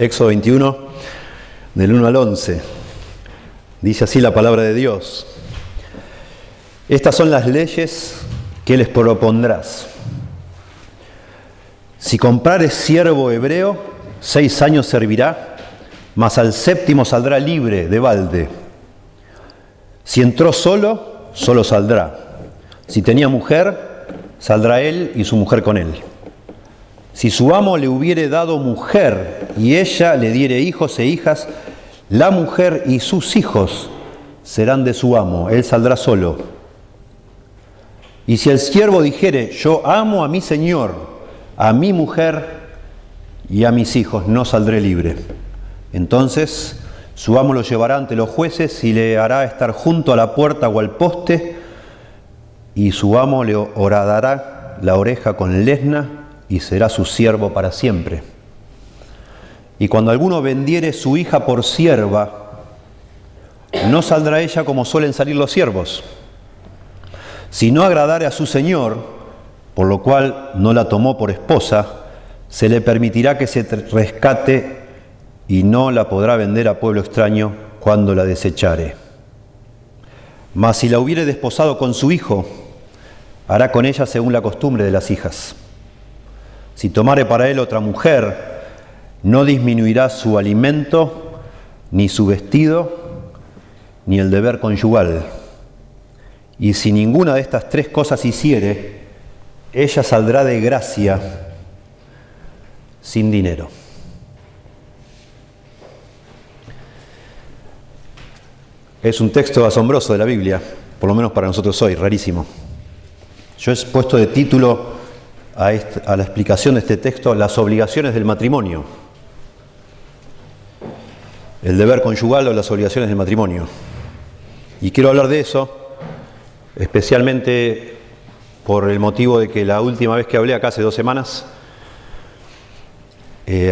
Éxodo 21, del 1 al 11. Dice así la palabra de Dios. Estas son las leyes que les propondrás. Si comprares siervo hebreo, 6 años servirá, mas al 7º saldrá libre de balde. Si entró solo, solo saldrá. Si tenía mujer, saldrá él y su mujer con él. Si su amo le hubiere dado mujer y ella le diere hijos e hijas, la mujer y sus hijos serán de su amo, él saldrá solo. Y si el siervo dijere, yo amo a mi señor, a mi mujer y a mis hijos, no saldré libre. Entonces su amo lo llevará ante los jueces y le hará estar junto a la puerta o al poste, y su amo le horadará la oreja con lesna y será su siervo para siempre. Y cuando alguno vendiere su hija por sierva, no saldrá ella como suelen salir los siervos. Si no agradare a su señor, por lo cual no la tomó por esposa, se le permitirá que se rescate y no la podrá vender a pueblo extraño cuando la desechare. Mas si la hubiere desposado con su hijo, hará con ella según la costumbre de las hijas. Si tomare para él otra mujer, no disminuirá su alimento, ni su vestido, ni el deber conyugal. Y si ninguna de estas 3 cosas hiciere, ella saldrá de gracia sin dinero. Es un texto asombroso de la Biblia, por lo menos para nosotros hoy, rarísimo. Yo he puesto de título a la explicación de este texto, las obligaciones del matrimonio. El deber conyugal o las obligaciones del matrimonio. Y quiero hablar de eso, especialmente por el motivo de que la última vez que hablé acá hace 2 semanas,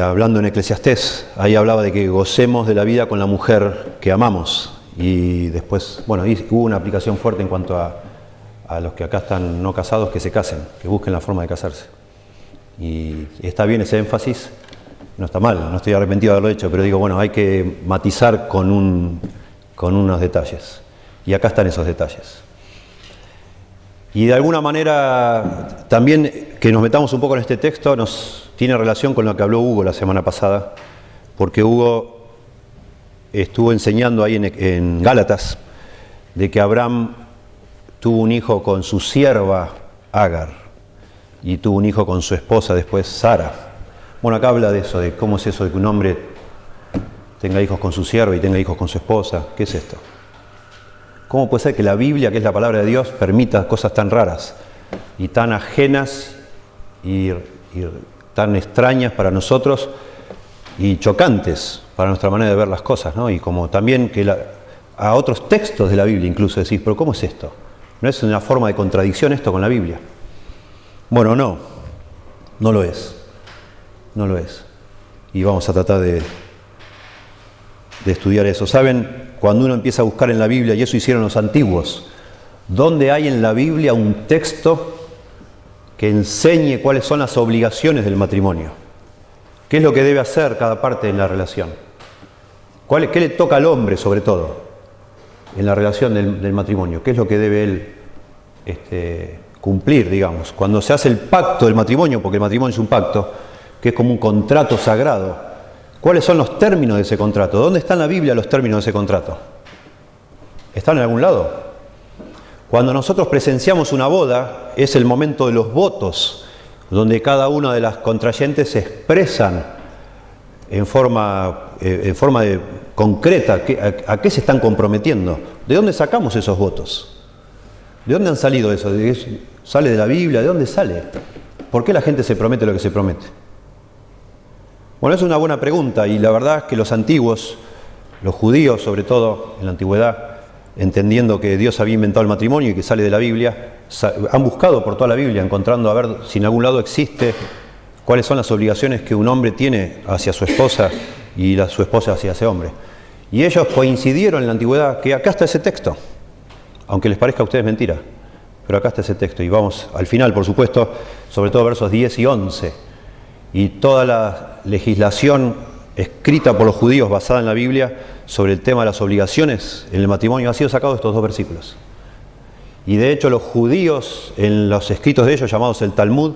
hablando en Eclesiastés, ahí hablaba de que gocemos de la vida con la mujer que amamos. Y después, bueno, ahí hubo una aplicación fuerte en cuanto a los que acá están no casados, que se casen, que busquen la forma de casarse. Y está bien ese énfasis, no está mal, no estoy arrepentido de haberlo hecho, pero digo, bueno, hay que matizar con unos detalles. Y acá están esos detalles. Y de alguna manera, también que nos metamos un poco en este texto, nos tiene relación con lo que habló Hugo la semana pasada, porque Hugo estuvo enseñando ahí en Gálatas de que Abraham tuvo un hijo con su sierva Agar y tuvo un hijo con su esposa después Sara. Bueno, acá habla de eso, de cómo es eso de que un hombre tenga hijos con su sierva y tenga hijos con su esposa. ¿Qué es esto? ¿Cómo puede ser que la Biblia, que es la palabra de Dios, permita cosas tan raras y tan ajenas y tan extrañas para nosotros y chocantes para nuestra manera de ver las cosas, ¿no? Y como también que a otros textos de la Biblia incluso decís, pero ¿cómo es esto? ¿No es una forma de contradicción esto con la Biblia? Bueno, no lo es. No lo es. Y vamos a tratar de estudiar eso. ¿Saben? Cuando uno empieza a buscar en la Biblia, y eso hicieron los antiguos, ¿dónde hay en la Biblia un texto que enseñe cuáles son las obligaciones del matrimonio? ¿Qué es lo que debe hacer cada parte en la relación? ¿Qué le toca al hombre, sobre todo, en la relación del matrimonio? ¿Qué es lo que debe él cumplir, digamos? Cuando se hace el pacto del matrimonio, porque el matrimonio es un pacto, que es como un contrato sagrado, ¿cuáles son los términos de ese contrato? ¿Dónde están en la Biblia los términos de ese contrato? ¿Están en algún lado? Cuando nosotros presenciamos una boda, es el momento de los votos, donde cada una de las contrayentes se expresan en forma concreta a qué se están comprometiendo. ¿De dónde sacamos esos votos? ¿De dónde han salido eso? ¿Sale de la Biblia? ¿De dónde sale? ¿Por qué la gente se promete lo que se promete? Bueno, es una buena pregunta, y la verdad es que los antiguos, los judíos sobre todo en la antigüedad, entendiendo que Dios había inventado el matrimonio y que sale de la Biblia, han buscado por toda la Biblia, encontrando a ver si en algún lado existe cuáles son las obligaciones que un hombre tiene hacia su esposa y su esposa hacia ese hombre. Y ellos coincidieron en la antigüedad que acá está ese texto, aunque les parezca a ustedes mentira, pero acá está ese texto. Y vamos al final, por supuesto, sobre todo versos 10 y 11. Y toda la legislación escrita por los judíos basada en la Biblia sobre el tema de las obligaciones en el matrimonio ha sido sacado de estos dos versículos. Y de hecho los judíos, en los escritos de ellos llamados el Talmud,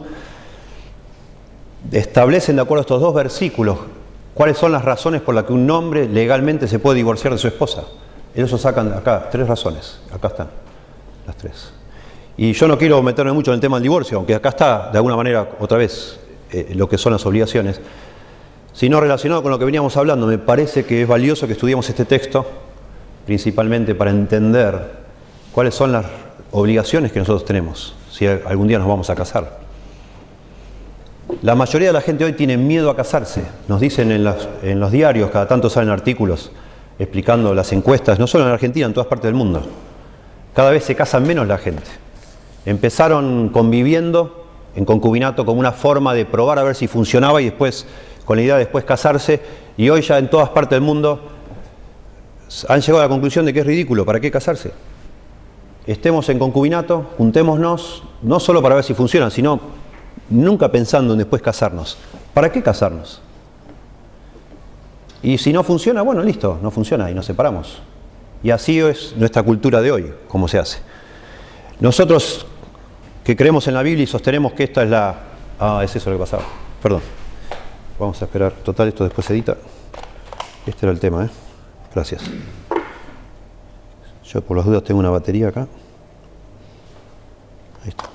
establecen de acuerdo a estos dos versículos cuáles son las razones por las que un hombre legalmente se puede divorciar de su esposa. Ellos sacan acá 3 razones, acá están las 3. Y yo no quiero meterme mucho en el tema del divorcio, aunque acá está de alguna manera otra vez lo que son las obligaciones, sino relacionado con lo que veníamos hablando. Me parece que es valioso que estudiemos este texto, principalmente para entender cuáles son las obligaciones que nosotros tenemos, si algún día nos vamos a casar. La mayoría de la gente hoy tiene miedo a casarse. Nos dicen en los diarios, cada tanto salen artículos explicando las encuestas, no solo en Argentina, en todas partes del mundo. Cada vez se casan menos la gente. Empezaron conviviendo en concubinato como una forma de probar a ver si funcionaba y después, con la idea de después casarse, y hoy ya en todas partes del mundo han llegado a la conclusión de que es ridículo, ¿para qué casarse? Estemos en concubinato, juntémonos, no solo para ver si funcionan, sino nunca pensando en después casarnos. ¿Para qué casarnos? Y si no funciona, bueno, listo, no funciona y nos separamos. Y así es nuestra cultura de hoy, como se hace. Nosotros que creemos en la Biblia y sostenemos que esta es la... es eso lo que pasaba. Perdón. Vamos a esperar. Total, esto después se edita. Este era el tema, ¿eh? Gracias. Yo por las dudas tengo una batería acá. Ahí está.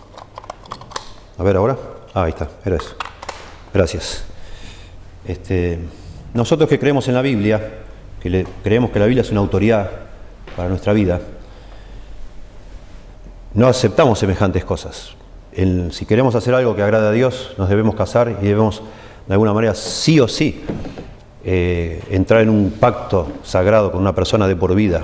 A ver ahora. Ahí está, era eso. Gracias. Nosotros que creemos en la Biblia, creemos que la Biblia es una autoridad para nuestra vida, no aceptamos semejantes cosas. Si queremos hacer algo que agrade a Dios, nos debemos casar y debemos, de alguna manera, sí o sí, entrar en un pacto sagrado con una persona de por vida.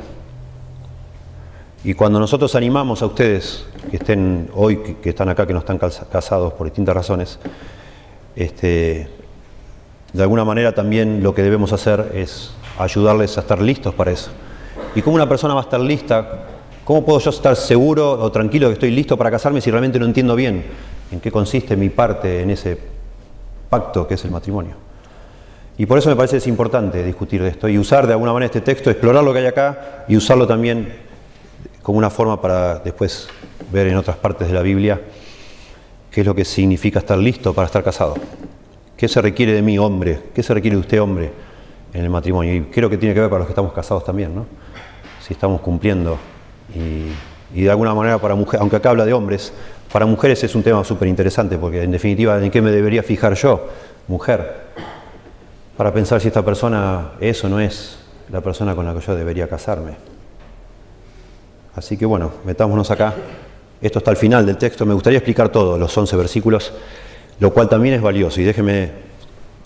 Y cuando nosotros animamos a ustedes que estén hoy, que están acá, que no están casados por distintas razones, de alguna manera también lo que debemos hacer es ayudarles a estar listos para eso. ¿Y cómo una persona va a estar lista? ¿Cómo puedo yo estar seguro o tranquilo que estoy listo para casarme si realmente no entiendo bien en qué consiste mi parte en ese pacto que es el matrimonio? Y por eso me parece que es importante discutir de esto y usar de alguna manera este texto, explorar lo que hay acá y usarlo también como una forma para después ver en otras partes de la Biblia qué es lo que significa estar listo para estar casado. ¿Qué se requiere de mí, hombre? ¿Qué se requiere de usted, hombre, en el matrimonio? Y creo que tiene que ver para los que estamos casados también, ¿no? Si estamos cumpliendo. Y de alguna manera para mujeres, aunque acá habla de hombres, para mujeres es un tema súper interesante, porque en definitiva, ¿en qué me debería fijar yo, mujer? Para pensar si esta persona es o no es la persona con la que yo debería casarme. Así que bueno, metámonos acá. Esto está al final del texto. Me gustaría explicar todo, los 11 versículos, lo cual también es valioso. Y déjenme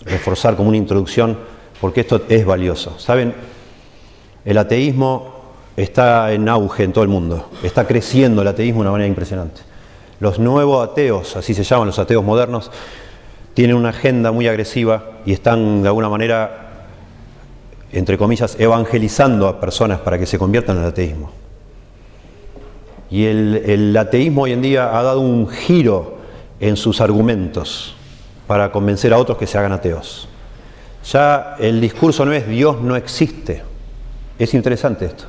reforzar como una introducción, porque esto es valioso. ¿Saben? El ateísmo está en auge en todo el mundo. Está creciendo el ateísmo de una manera impresionante. Los nuevos ateos, así se llaman los ateos modernos, tienen una agenda muy agresiva y están de alguna manera, entre comillas, evangelizando a personas para que se conviertan al ateísmo. Y el ateísmo hoy en día ha dado un giro en sus argumentos para convencer a otros que se hagan ateos. Ya el discurso no es Dios no existe. Es interesante esto.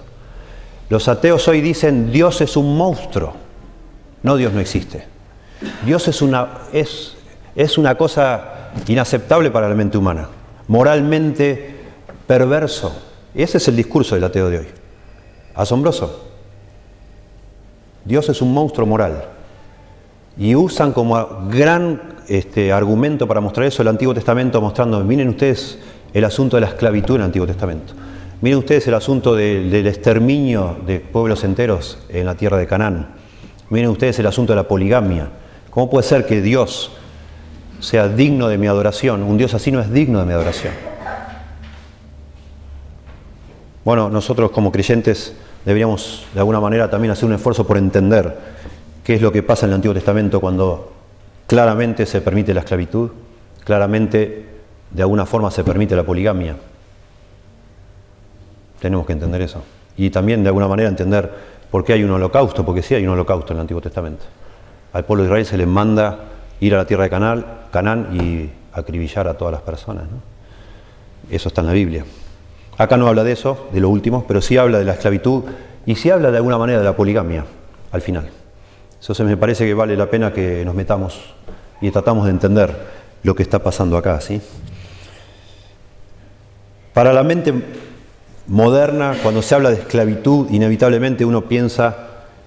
Los ateos hoy dicen Dios es un monstruo, no Dios no existe. Dios es una cosa inaceptable para la mente humana, moralmente perverso. Ese es el discurso del ateo de hoy. Asombroso. Dios es un monstruo moral. Y usan como gran argumento para mostrar eso el Antiguo Testamento, mostrando, miren ustedes el asunto de la esclavitud en el Antiguo Testamento. Miren ustedes el asunto del exterminio de pueblos enteros en la tierra de Canaán. Miren ustedes el asunto de la poligamia. ¿Cómo puede ser que Dios sea digno de mi adoración? Un Dios así no es digno de mi adoración. Bueno, nosotros como creyentes deberíamos de alguna manera también hacer un esfuerzo por entender qué es lo que pasa en el Antiguo Testamento cuando claramente se permite la esclavitud, claramente de alguna forma se permite la poligamia. Tenemos que entender eso. Y también de alguna manera entender por qué hay un holocausto, porque sí hay un holocausto en el Antiguo Testamento. Al pueblo de Israel se les manda ir a la tierra de Canaán y acribillar a todas las personas, ¿no? Eso está en la Biblia. Acá no habla de eso, de lo último, pero sí habla de la esclavitud y sí habla de alguna manera de la poligamia al final. Entonces me parece que vale la pena que nos metamos y tratamos de entender lo que está pasando acá, ¿sí? Para la mente moderna, cuando se habla de esclavitud, inevitablemente uno piensa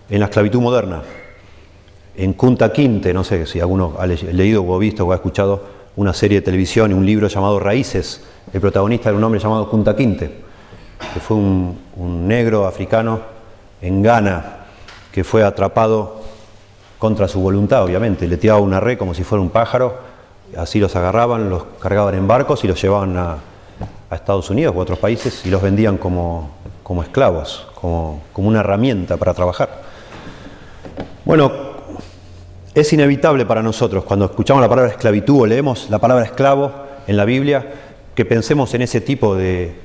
en la esclavitud moderna. En Kunta Kinte, no sé si alguno ha leído o visto o ha escuchado una serie de televisión y un libro llamado Raíces. El protagonista era un hombre llamado Kunta Kinte, que fue un negro africano en Ghana, que fue atrapado contra su voluntad, obviamente. Le tiraban una red como si fuera un pájaro, así los agarraban, los cargaban en barcos y los llevaban a Estados Unidos u otros países y los vendían como esclavos, como una herramienta para trabajar. Bueno, es inevitable para nosotros, cuando escuchamos la palabra esclavitud o leemos la palabra esclavo en la Biblia, que pensemos en ese tipo de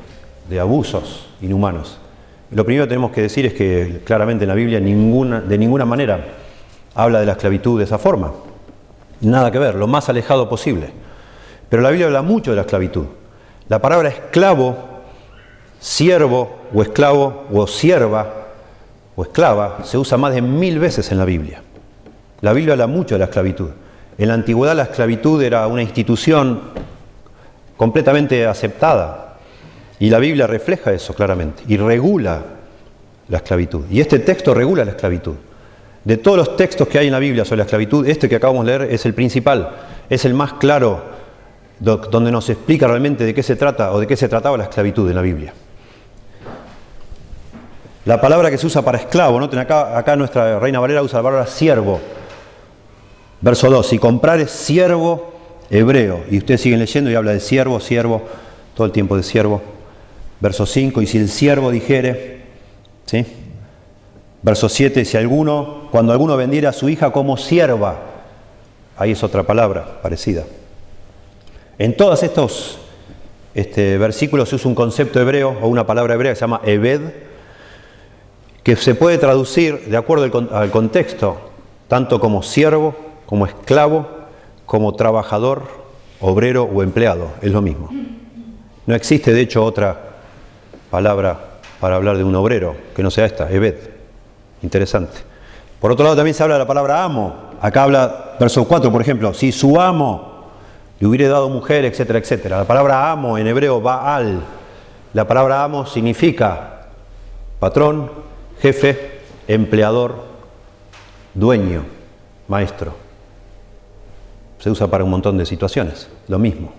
abusos inhumanos. Lo primero que tenemos que decir es que claramente en la Biblia de ninguna manera habla de la esclavitud de esa forma. Nada que ver, lo más alejado posible. Pero la Biblia habla mucho de la esclavitud. La palabra esclavo, siervo o esclavo o sierva o esclava se usa más de 1000 veces en la Biblia. La Biblia habla mucho de la esclavitud. En la antigüedad la esclavitud era una institución completamente aceptada y la Biblia refleja eso claramente y regula la esclavitud. Y este texto regula la esclavitud. De todos los textos que hay en la Biblia sobre la esclavitud, este que acabamos de leer es el principal, es el más claro, donde nos explica realmente de qué se trata o de qué se trataba la esclavitud en la Biblia. La palabra que se usa para esclavo, noten acá nuestra Reina Valera usa la palabra siervo. Verso 2, si comprar es siervo hebreo, y ustedes siguen leyendo y habla de siervo, todo el tiempo de siervo. Verso 5, y si el siervo dijere, ¿sí? Verso 7, cuando alguno vendiera a su hija como sierva, ahí es otra palabra parecida. En todos estos versículos se usa un concepto hebreo o una palabra hebrea que se llama eved, que se puede traducir de acuerdo al contexto, tanto como siervo, como esclavo, como trabajador, obrero o empleado, es lo mismo. No existe de hecho otra palabra para hablar de un obrero que no sea esta, eved. Interesante. Por otro lado también se habla de la palabra amo. Acá habla, verso 4 por ejemplo, si su amo le hubiera dado mujer, etcétera, etcétera. La palabra amo en hebreo, Baal. La palabra amo significa patrón, jefe, empleador, dueño, maestro. Se usa para un montón de situaciones, lo mismo.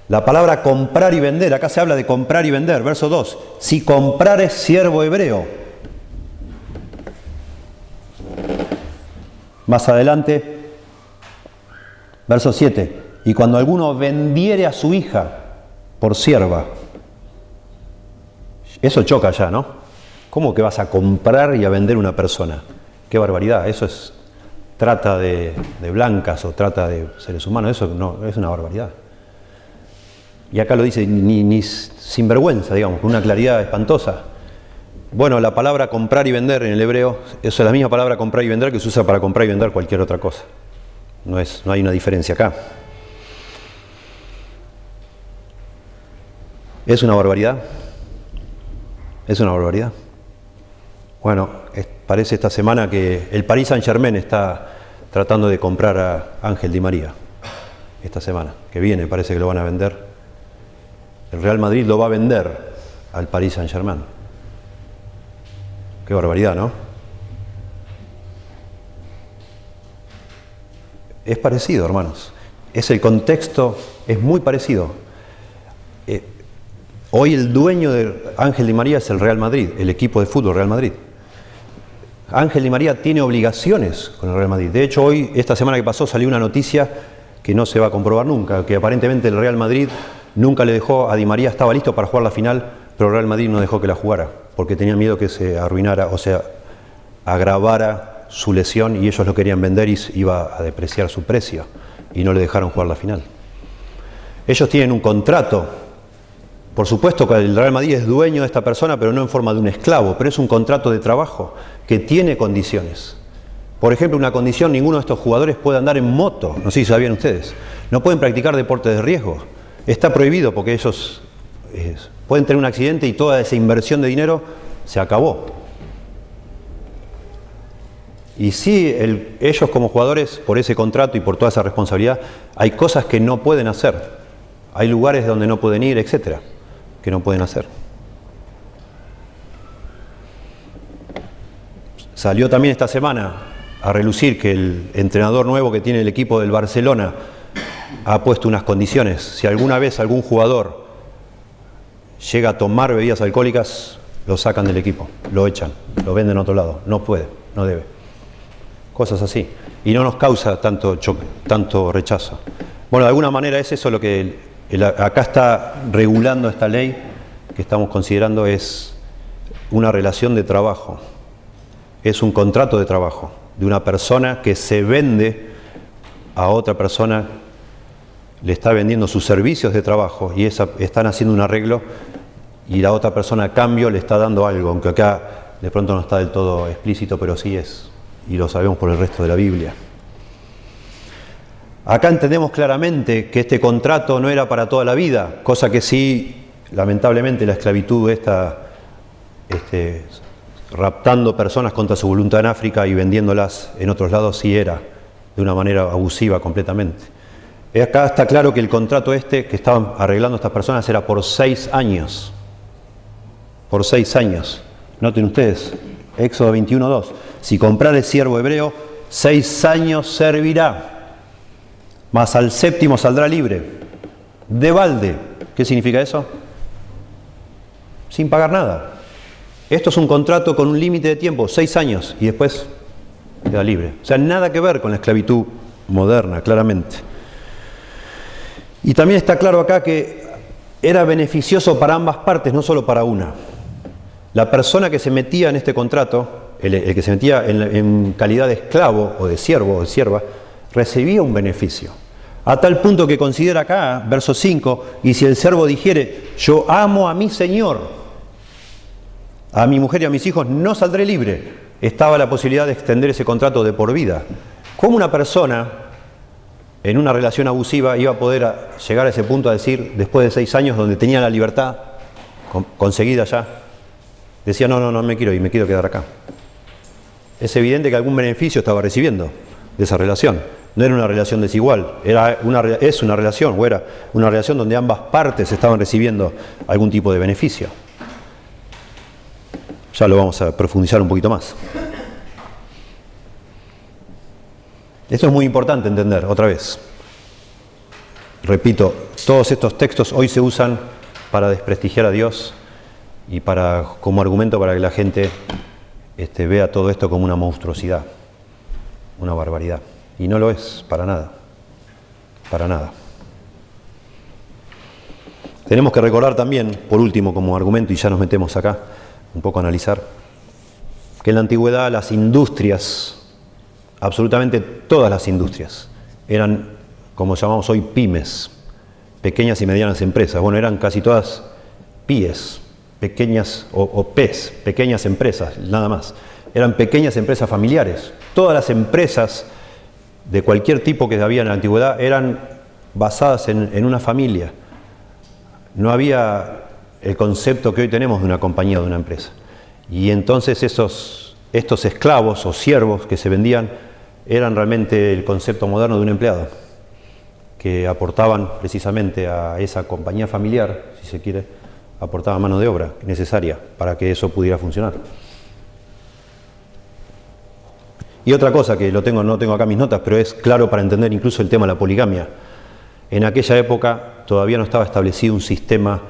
La palabra comprar y vender, acá se habla de comprar y vender. Verso 2, si comprar es siervo hebreo. Más adelante, verso 7, y cuando alguno vendiere a su hija por sierva. Eso choca ya, ¿no? ¿Cómo que vas a comprar y a vender una persona? ¡Qué barbaridad! Eso es trata de blancas o trata de seres humanos. Eso no, es una barbaridad. Y acá lo dice ni sinvergüenza, digamos, con una claridad espantosa. Bueno, la palabra comprar y vender en el hebreo, eso es la misma palabra comprar y vender que se usa para comprar y vender cualquier otra cosa. No hay una diferencia acá. ¿Es una barbaridad? ¿Es una barbaridad? Bueno, parece esta semana que el Paris Saint-Germain está tratando de comprar a Ángel Di María. Esta semana que viene parece que lo van a vender. El Real Madrid lo va a vender al Paris Saint-Germain. Qué barbaridad, ¿no? Es parecido, hermanos. El contexto es muy parecido. Hoy el dueño de Ángel Di María es el Real Madrid, el equipo de fútbol Real Madrid. Ángel Di María tiene obligaciones con el Real Madrid. De hecho, esta semana que pasó, salió una noticia que no se va a comprobar nunca, que aparentemente el Real Madrid nunca le dejó a Di María, estaba listo para jugar la final, pero el Real Madrid no dejó que la jugara, porque tenía miedo que se arruinara, o sea, agravara su lesión y ellos lo querían vender y iba a depreciar su precio, y no le dejaron jugar la final. Ellos tienen un contrato. Por supuesto que el Real Madrid es dueño de esta persona, pero no en forma de un esclavo, pero es un contrato de trabajo que tiene condiciones. Por ejemplo, una condición, ninguno de estos jugadores puede andar en moto, no sé si sabían ustedes, no pueden practicar deportes de riesgo. Está prohibido porque ellos pueden tener un accidente y toda esa inversión de dinero se acabó. Y sí, ellos como jugadores, por ese contrato y por toda esa responsabilidad, hay cosas que no pueden hacer. Hay lugares donde no pueden ir, etcétera, que no pueden hacer. Salió también esta semana a relucir que el entrenador nuevo que tiene el equipo del Barcelona ha puesto unas condiciones. Si alguna vez algún jugador llega a tomar bebidas alcohólicas, lo sacan del equipo, lo echan, lo venden a otro lado. No puede, no debe. Cosas así. Y no nos causa tanto rechazo. Bueno, de alguna manera es eso lo que acá está regulando esta ley que estamos considerando, es una relación de trabajo. Es un contrato de trabajo de una persona que se vende a otra persona, le está vendiendo sus servicios de trabajo y están haciendo un arreglo y la otra persona a cambio le está dando algo, aunque acá de pronto no está del todo explícito, pero sí es, y lo sabemos por el resto de la Biblia. Acá entendemos claramente que este contrato no era para toda la vida, cosa que sí, lamentablemente, la esclavitud raptando personas contra su voluntad en África y vendiéndolas en otros lados, sí era de una manera abusiva completamente. Acá está claro que el contrato que estaban arreglando estas personas era por 6 años. Por 6 años. Noten ustedes, Éxodo 21:2. Si comprare siervo hebreo, 6 años servirá, mas al 7º saldrá libre, de balde. ¿Qué significa eso? Sin pagar nada. Esto es un contrato con un límite de tiempo, 6 años, y después queda libre. O sea, nada que ver con la esclavitud moderna, claramente. Y también está claro acá que era beneficioso para ambas partes, no solo para una. La persona que se metía en este contrato, el que se metía en calidad de esclavo o de siervo o de sierva, recibía un beneficio. A tal punto que considera acá, verso 5, y si el siervo dijere, yo amo a mi señor, a mi mujer y a mis hijos, no saldré libre. Estaba la posibilidad de extender ese contrato de por vida. ¿Cómo una persona en una relación abusiva iba a poder llegar a ese punto a decir, después de 6 años donde tenía la libertad conseguida ya, decía, no me quiero ir, me quiero quedar acá? Es evidente que algún beneficio estaba recibiendo de esa relación. No era una relación desigual, es una relación donde ambas partes estaban recibiendo algún tipo de beneficio. Ya lo vamos a profundizar un poquito más. Esto es muy importante entender, otra vez. Repito, todos estos textos hoy se usan para desprestigiar a Dios y como argumento para que la gente vea todo esto como una monstruosidad, una barbaridad. Y no lo es, para nada. Para nada. Tenemos que recordar también, por último, como argumento, y ya nos metemos acá, un poco a analizar, que en la antigüedad las industrias, absolutamente todas las industrias, eran, como llamamos hoy, pymes, pequeñas y medianas empresas. Bueno, eran casi todas pyes, pequeñas o PES, pequeñas empresas, nada más. Eran pequeñas empresas familiares. Todas las empresas de cualquier tipo que había en la antigüedad eran basadas en una familia. No había el concepto que hoy tenemos de una compañía o de una empresa. Y entonces estos esclavos o siervos que se vendían eran realmente el concepto moderno de un empleado, que aportaban precisamente a esa compañía familiar, si se quiere, aportaban mano de obra necesaria para que eso pudiera funcionar. Y otra cosa que no tengo acá mis notas, pero es claro para entender incluso el tema de la poligamia. En aquella época todavía no estaba establecido un sistema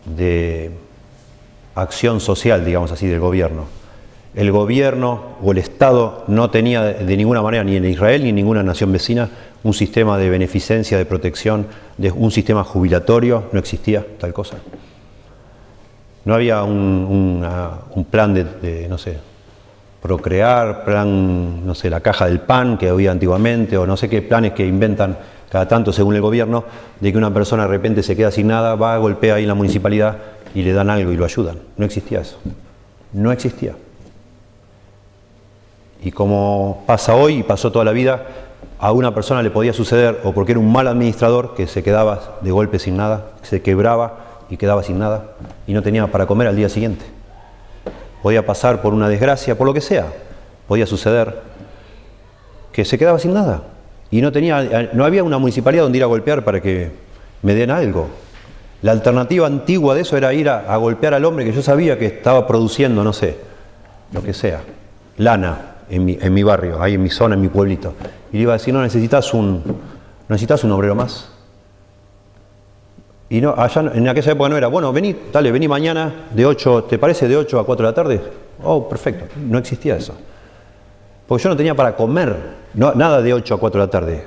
de acción social, digamos así, del gobierno. El gobierno o el Estado no tenía de ninguna manera, ni en Israel ni en ninguna nación vecina, un sistema de beneficencia, de protección, un sistema jubilatorio, no existía tal cosa. No había un plan de no sé, procrear, plan, no sé, la caja del pan que había antiguamente, o no sé qué planes que inventan cada tanto según el gobierno, de que una persona de repente se queda sin nada, va, golpea ahí en la municipalidad y le dan algo y lo ayudan. No existía eso. No existía. Y como pasa hoy y pasó toda la vida, a una persona le podía suceder, o porque era un mal administrador que se quedaba de golpe sin nada, se quebraba y quedaba sin nada y no tenía para comer al día siguiente. Podía pasar por una desgracia, por lo que sea, podía suceder que se quedaba sin nada y no había una municipalidad donde ir a golpear para que me den algo. La alternativa antigua de eso era ir a golpear al hombre que yo sabía que estaba produciendo, no sé, lo que sea, lana en mi barrio, ahí en mi zona, en mi pueblito. Y le iba a decir, no, necesitas un obrero más. Y no, allá en aquella época no era, bueno, vení mañana de 8, ¿te parece de 8 a 4 de la tarde? Oh, perfecto, no existía eso. Porque yo no tenía para comer, nada de 8 a 4 de la tarde,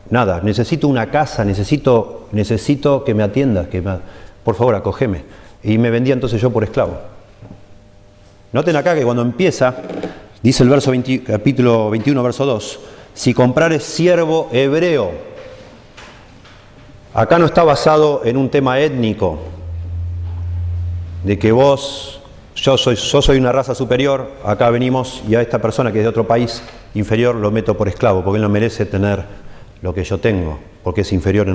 nada. Necesito una casa, necesito que me atiendas, por favor, acógeme. Y me vendía entonces yo por esclavo. Noten acá que cuando empieza, dice el capítulo 21, verso 2, si comprares siervo hebreo. Acá no está basado en un tema étnico, de que yo soy una raza superior, acá venimos y a esta persona que es de otro país inferior lo meto por esclavo, porque él no merece tener lo que yo tengo, porque es inferior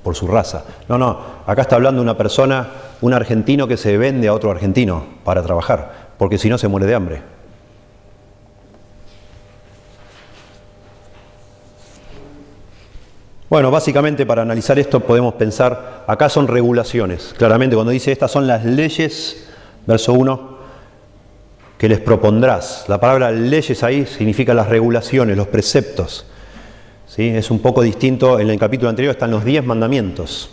por su raza. No, acá está hablando una persona, un argentino que se vende a otro argentino para trabajar, porque si no se muere de hambre. Bueno, básicamente para analizar esto podemos pensar, acá son regulaciones. Claramente cuando dice estas son las leyes, verso 1, que les propondrás. La palabra leyes ahí significa las regulaciones, los preceptos. ¿Sí? Es un poco distinto, en el capítulo anterior están los 10 mandamientos.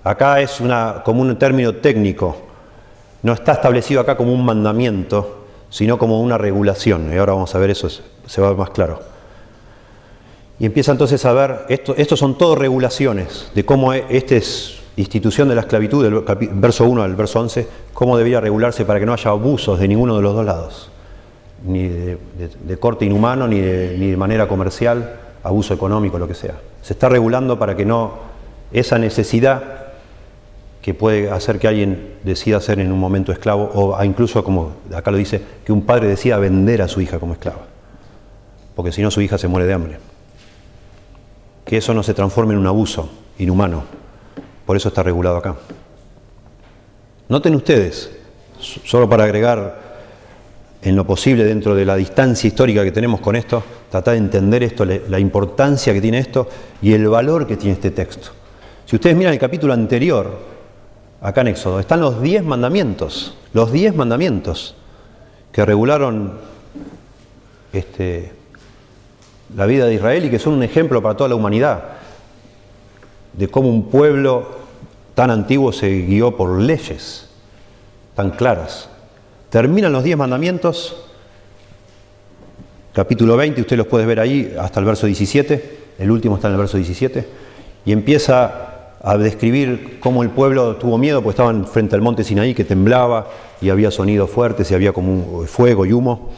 Acá es como un término técnico. No está establecido acá como un mandamiento, sino como una regulación. Y ahora vamos a ver eso, se va a ver más claro. Y empieza entonces a ver, estos son todo regulaciones de cómo esta es institución de la esclavitud, del verso 1 al verso 11, cómo debería regularse para que no haya abusos de ninguno de los dos lados, ni de corte inhumano, ni de manera comercial, abuso económico, lo que sea. Se está regulando para que no, esa necesidad que puede hacer que alguien decida ser en un momento esclavo, o incluso, como acá lo dice, que un padre decida vender a su hija como esclava, porque si no su hija se muere de hambre. Que eso no se transforme en un abuso inhumano. Por eso está regulado acá. Noten ustedes, solo para agregar en lo posible dentro de la distancia histórica que tenemos con esto, tratar de entender esto, la importancia que tiene esto y el valor que tiene este texto. Si ustedes miran el capítulo anterior, acá en Éxodo, están los 10 mandamientos que regularon la vida de Israel y que son un ejemplo para toda la humanidad de cómo un pueblo tan antiguo se guió por leyes tan claras. Terminan los 10 mandamientos, capítulo 20, usted los puede ver ahí hasta el verso 17, el último está en el verso 17, y empieza a describir cómo el pueblo tuvo miedo porque estaban frente al monte Sinaí que temblaba y había sonidos fuertes y había como un fuego y humo.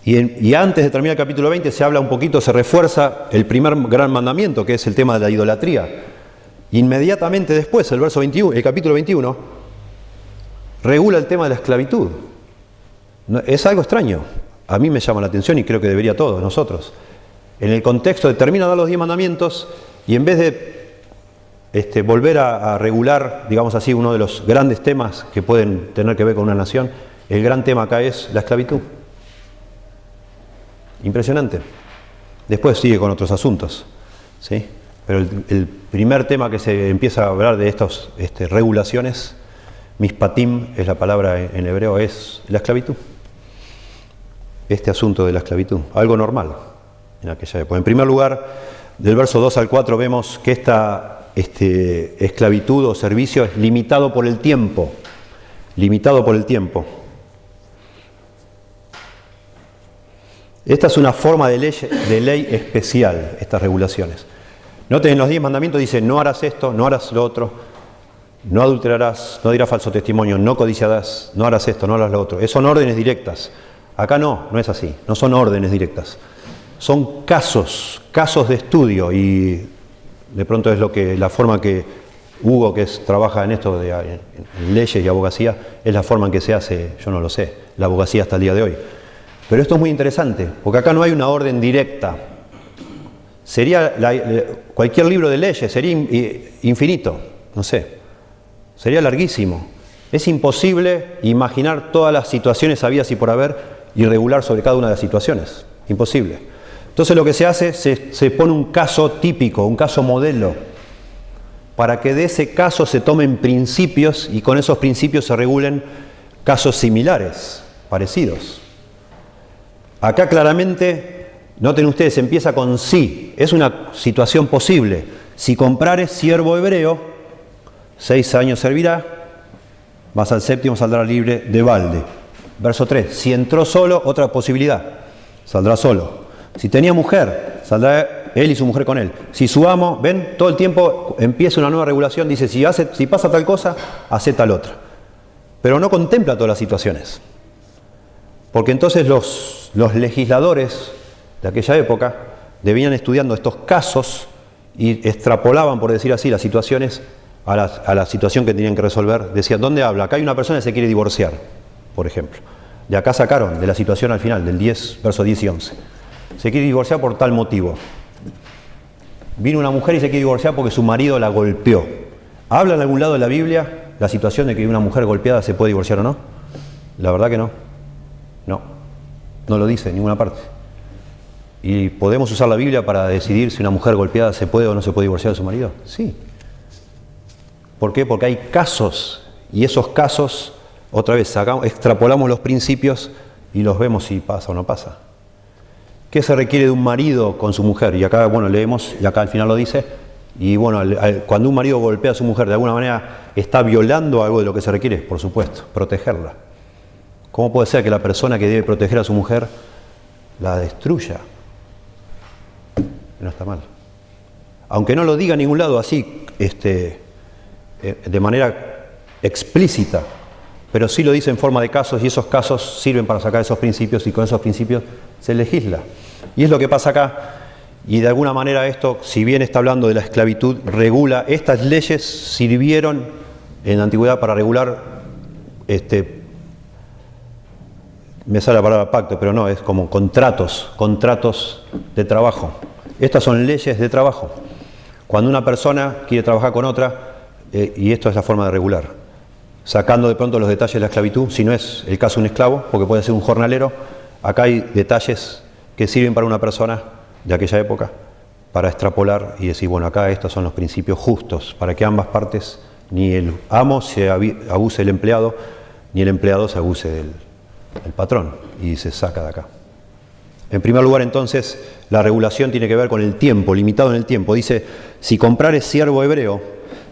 Y antes de terminar el capítulo 20 se habla un poquito, se refuerza el primer gran mandamiento, que es el tema de la idolatría. Inmediatamente después, el capítulo 21, regula el tema de la esclavitud. Es algo extraño. A mí me llama la atención y creo que debería a todos nosotros. En el contexto de termina de dar los 10 mandamientos y en vez de volver a regular, digamos así, uno de los grandes temas que pueden tener que ver con una nación, el gran tema acá es la esclavitud. Impresionante. Después sigue con otros asuntos, ¿sí? Pero el primer tema que se empieza a hablar de estas regulaciones, mishpatim es la palabra en hebreo, es la esclavitud. Este asunto de la esclavitud, algo normal en aquella época. En primer lugar, del verso 2 al 4 vemos que esta esclavitud o servicio es limitado por el tiempo. Limitado por el tiempo. Esta es una forma de ley especial, estas regulaciones. Noten en los 10 mandamientos dice, no harás esto, no harás lo otro, no adulterarás, no dirás falso testimonio, no codiciarás, no harás esto, no harás lo otro. Son órdenes directas. Acá no es así, no son órdenes directas. Son casos de estudio y de pronto es la forma que Hugo, que trabaja en esto en leyes y abogacía, es la forma en que se hace, yo no lo sé, la abogacía hasta el día de hoy. Pero esto es muy interesante, porque acá no hay una orden directa. Sería cualquier libro de leyes, sería infinito, no sé. Sería larguísimo. Es imposible imaginar todas las situaciones habidas y por haber y regular sobre cada una de las situaciones. Imposible. Entonces lo que se hace, se pone un caso típico, un caso modelo, para que de ese caso se tomen principios y con esos principios se regulen casos similares, parecidos. Acá claramente, noten ustedes, empieza con sí. Es una situación posible. Si comprares siervo hebreo, 6 años servirá, mas al séptimo saldrá libre de balde. Verso 3. Si entró solo, otra posibilidad, saldrá solo. Si tenía mujer, saldrá él y su mujer con él. Si su amo, ven, todo el tiempo empieza una nueva regulación, dice, si pasa tal cosa, hace tal otra. Pero no contempla todas las situaciones. Porque entonces los legisladores de aquella época debían estudiando estos casos y extrapolaban, por decir así, las situaciones a la situación que tenían que resolver. Decían, ¿dónde habla? Acá hay una persona que se quiere divorciar, por ejemplo. De acá sacaron de la situación al final, del 10, versos 10 y 11. Se quiere divorciar por tal motivo. Vino una mujer y se quiere divorciar porque su marido la golpeó. ¿Habla en algún lado de la Biblia la situación de que una mujer golpeada se puede divorciar o no? La verdad que no. No lo dice en ninguna parte. ¿Y podemos usar la Biblia para decidir si una mujer golpeada se puede o no se puede divorciar de su marido? Sí. ¿Por qué? Porque hay casos, y esos casos, otra vez, extrapolamos los principios y los vemos si pasa o no pasa. ¿Qué se requiere de un marido con su mujer? Y acá, bueno, leemos, y acá al final lo dice, y bueno, cuando un marido golpea a su mujer, de alguna manera está violando algo de lo que se requiere, por supuesto, protegerla. ¿Cómo puede ser que la persona que debe proteger a su mujer la destruya? No está mal. Aunque no lo diga en ningún lado así, de manera explícita, pero sí lo dice en forma de casos, y esos casos sirven para sacar esos principios, y con esos principios se legisla. Y es lo que pasa acá, y de alguna manera esto, si bien está hablando de la esclavitud, regula, estas leyes sirvieron en la antigüedad para regular, me sale la palabra pacto, pero no, es como contratos de trabajo. Estas son leyes de trabajo. Cuando una persona quiere trabajar con otra, y esto es la forma de regular, sacando de pronto los detalles de la esclavitud, si no es el caso de un esclavo, porque puede ser un jornalero, acá hay detalles que sirven para una persona de aquella época, para extrapolar y decir, bueno, acá estos son los principios justos, para que ambas partes, ni el amo se abuse del empleado, ni el empleado se abuse del patrón, y se saca de acá. En primer lugar, entonces, la regulación tiene que ver con el tiempo, limitado en el tiempo. Dice, si comprares siervo hebreo,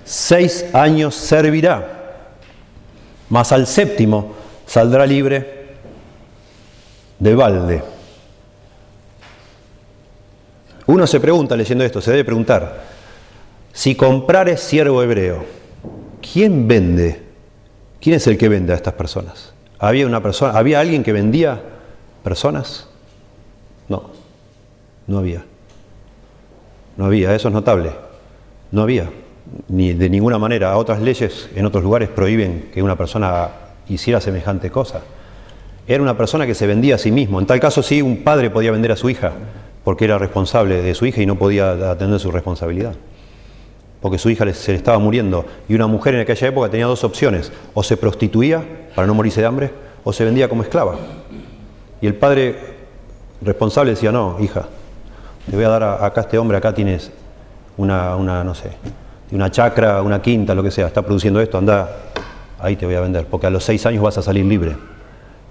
6 años servirá, mas al séptimo saldrá libre de balde. Uno se pregunta leyendo esto, se debe preguntar, si comprares siervo hebreo, ¿quién vende? ¿Quién es el que vende a estas personas? ¿Había alguien que vendía personas? No había. No había, eso es notable. No había, ni de ninguna manera. Otras leyes en otros lugares prohíben que una persona hiciera semejante cosa. Era una persona que se vendía a sí mismo. En tal caso sí, un padre podía vender a su hija, porque era responsable de su hija y no podía atender su responsabilidad. Porque su hija se le estaba muriendo. Y una mujer en aquella época tenía 2 opciones. O se prostituía para no morirse de hambre, o se vendía como esclava. Y el padre responsable decía, no, hija, te voy a dar acá a este hombre, acá tienes no sé, una chacra, una quinta, lo que sea, está produciendo esto, anda, ahí te voy a vender, porque a los 6 años vas a salir libre.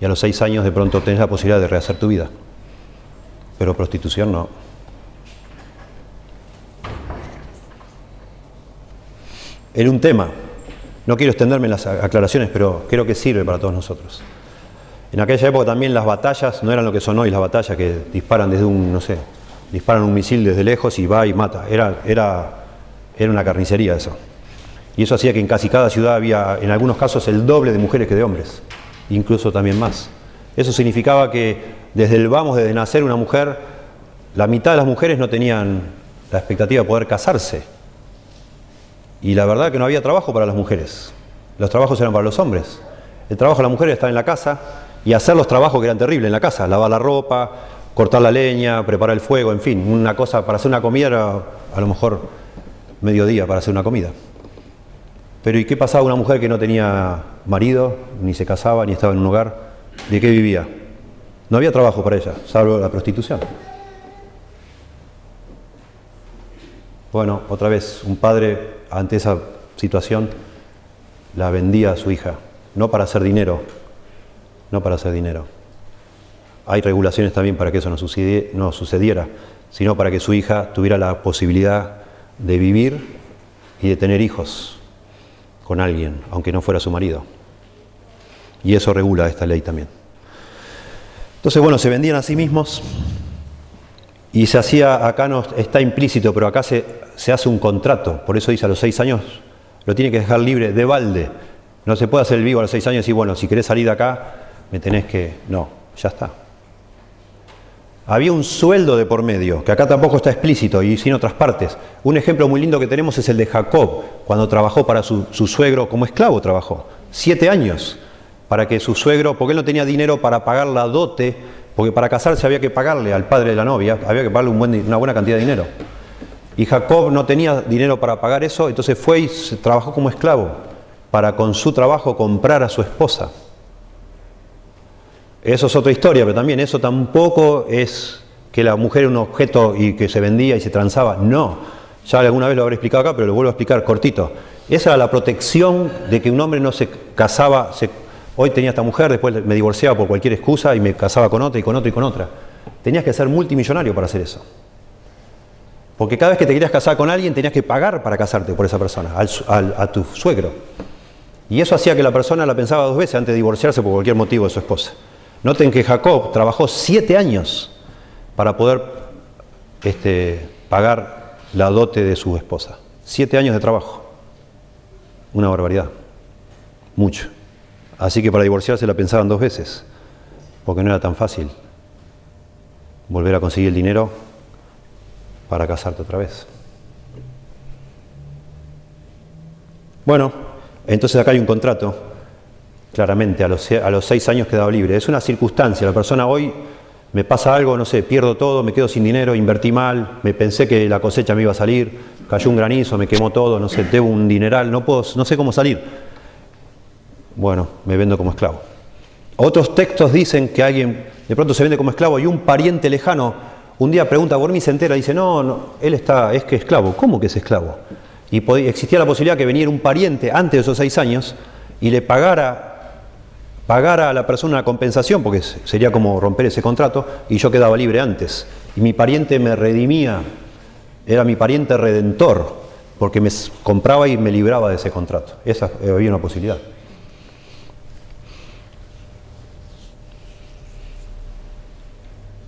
Y a los 6 años de pronto tenés la posibilidad de rehacer tu vida. Pero prostitución no. Era un tema. No quiero extenderme en las aclaraciones, pero creo que sirve para todos nosotros. En aquella época también las batallas no eran lo que son hoy las batallas, que disparan desde disparan un misil desde lejos y va y mata. Era una carnicería eso. Y eso hacía que en casi cada ciudad había, en algunos casos, el doble de mujeres que de hombres, incluso también más. Eso significaba que desde nacer una mujer, la mitad de las mujeres no tenían la expectativa de poder casarse. Y la verdad que no había trabajo para las mujeres. Los trabajos eran para los hombres. El trabajo de la mujer era estar en la casa y hacer los trabajos que eran terribles en la casa. Lavar la ropa, cortar la leña, preparar el fuego, en fin. Una cosa para hacer una comida era a lo mejor mediodía para hacer una comida. Pero ¿y qué pasaba una mujer que no tenía marido, ni se casaba, ni estaba en un hogar? ¿De qué vivía? No había trabajo para ella, salvo la prostitución. Bueno, otra vez, un padre ante esa situación la vendía a su hija, no para hacer dinero, no para hacer dinero. Hay regulaciones también para que eso no sucediera, sino para que su hija tuviera la posibilidad de vivir y de tener hijos con alguien, aunque no fuera su marido. Y eso regula esta ley también. Entonces, bueno, se vendían a sí mismos y se hacía, acá no está implícito, pero acá se hace un contrato. Por eso dice, a los 6 años lo tiene que dejar libre de balde. No se puede hacer el vivo a los 6 años y decir, bueno, si querés salir de acá, me tenés que... No, ya está. Había un sueldo de por medio, que acá tampoco está explícito y sin otras partes. Un ejemplo muy lindo que tenemos es el de Jacob, cuando trabajó para su suegro, como esclavo trabajó, 7 años, para que su suegro, porque él no tenía dinero para pagar la dote, porque para casarse había que pagarle al padre de la novia, había que pagarle una buena cantidad de dinero. Y Jacob no tenía dinero para pagar eso, entonces fue y trabajó como esclavo, para con su trabajo comprar a su esposa. Eso es otra historia, pero también eso tampoco es que la mujer era un objeto y que se vendía y se transaba. No, ya alguna vez lo habré explicado acá, pero lo vuelvo a explicar cortito. Esa era la protección de que un hombre no se casaba, hoy tenía esta mujer, después me divorciaba por cualquier excusa y me casaba con otra y con otra y con otra. Tenías que ser multimillonario para hacer eso. Porque cada vez que te querías casar con alguien tenías que pagar para casarte por esa persona, a tu suegro. Y eso hacía que la persona la pensaba 2 veces antes de divorciarse por cualquier motivo de su esposa. Noten que Jacob trabajó 7 años para poder pagar la dote de su esposa. 7 años de trabajo. Una barbaridad. Mucho. Así que para divorciarse la pensaban 2 veces, porque no era tan fácil volver a conseguir el dinero para casarte otra vez. Bueno, entonces acá hay un contrato. Claramente, a los 6 años quedaba libre. Es una circunstancia. La persona hoy me pasa algo, no sé, pierdo todo, me quedo sin dinero, invertí mal, me pensé que la cosecha me iba a salir, cayó un granizo, me quemó todo, no sé, debo un dineral, no sé cómo salir. Bueno, me vendo como esclavo. Otros textos dicen que alguien de pronto se vende como esclavo y un pariente lejano un día pregunta por mí, se entera y dice, no, él es que esclavo. ¿Cómo que es esclavo? Y existía la posibilidad que viniera un pariente antes de esos 6 años y le pagara a la persona una compensación, porque sería como romper ese contrato, y yo quedaba libre antes. Y mi pariente me redimía, era mi pariente redentor, porque me compraba y me libraba de ese contrato. Esa había una posibilidad.